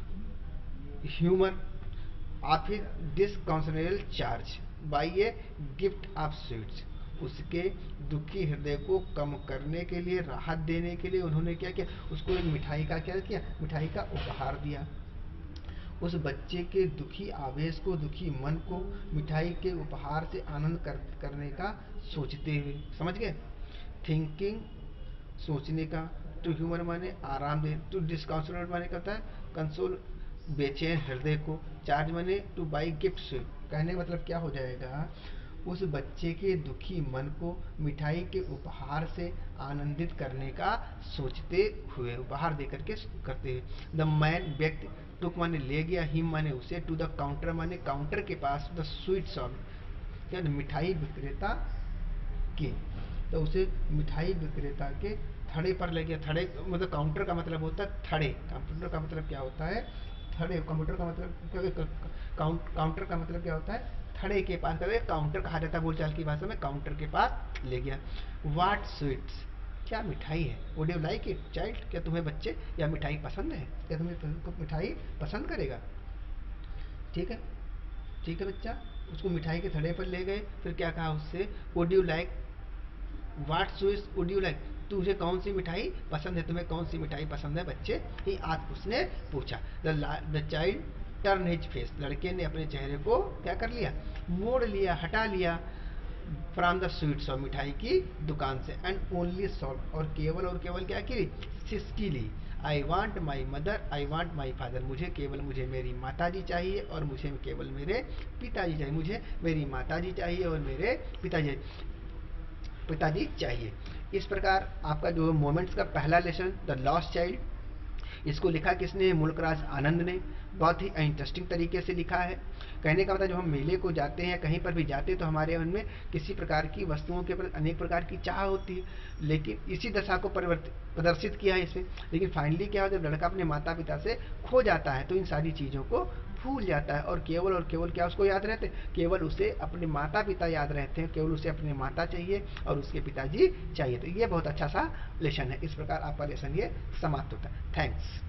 humour of his disconsolable charge by a gift of sweets, उसके दुखी हृदय को कम करने के लिए, राहत देने के लिए उन्होंने क्या किया, उसको एक मिठाई का क्या किया, मिठाई का उपहार दिया। उस बच्चे के दुखी आवेश को, दुखी मन को मिठाई के उपहार से आनंद करने का सोचते हुए। समझ गए? थिंकिंग सोचने का, टू ह्यूमर माने आराम दे, टू डिस्कंसोलेट माने कहता है कंसोल बेचैन हृदय को, चार्ज माने टू बाई गिफ्ट। कहने का मतलब क्या हो जाएगा, उस बच्चे के दुखी मन को मिठाई के उपहार से आनंदित करने का सोचते हुए, उपहार देकर के करते हुए। द मैन व्यक्ति, टुक माने ले गया, हिम माने उसे, टू द काउंटर माने काउंटर के पास, द स्वीट शॉप क्या मिठाई विक्रेता के, तो उसे मिठाई विक्रेता के थड़े पर ले गया। थड़े मतलब काउंटर का मतलब होता है थड़े, कंप्यूटर का मतलब क्या होता है थड़े, कंप्यूटर का मतलब काउंटर का मतलब क्या होता है थड़े के पास, काउंटर कहा जाता है बोलचाल की भाषा में, काउंटर के पास ले गया। व्हाट स्वीट्स, क्या मिठाई है। Would you like it child, क्या तुम्हें बच्चे या मिठाई पसंद है, क्या तुम्हें मिठाई पसंद करेगा। ठीक है, ठीक है बच्चा। उसको मिठाई के थड़े पर ले गए, फिर क्या कहा उससे, would you like, what sweets would you like, तुझे कौन सी मिठाई पसंद है, तुम्हें कौन सी मिठाई पसंद है बच्चे, ही आज उसने पूछा। The child turn his face, लड़के ने अपने चेहरे को क्या कर लिया, मोड़ लिया, हटा लिया, फ्रॉम द स्वीट शॉप, मिठाई की दुकान से, एंड ओनली सॉल्व, और केवल क्या की, सिस्की ली। I want my mother, I want my father, मुझे मेरी माता जी चाहिए और मुझे केवल मेरे पिताजी चाहिए, मुझे मेरी माता जी चाहिए और मेरे पिताजी चाहिए। इस प्रकार आपका जो मोमेंट्स का पहला लेसन, द लॉस्ट चाइल्ड, इसको लिखा किसने, मुल्कराज आनंद ने। बहुत ही इंटरेस्टिंग तरीके से लिखा है। कहने का मतलब जब हम मेले को जाते हैं, कहीं पर भी जाते हैं, तो हमारे मन में किसी प्रकार की वस्तुओं के प्रति अनेक प्रकार की चाह होती है, लेकिन इसी दशा को प्रदर्शित किया है इसमें। लेकिन फाइनली क्या हो, जब लड़का अपने माता पिता से खो जाता है तो इन सारी चीज़ों को भूल जाता है, और केवल क्या उसको याद रहते, केवल उसे अपने माता पिता याद रहते हैं, केवल उसे अपने माता चाहिए और उसके पिताजी चाहिए। तो ये बहुत अच्छा सा लेसन है। इस प्रकार आपका लेसन ये समाप्त होता है। थैंक्स।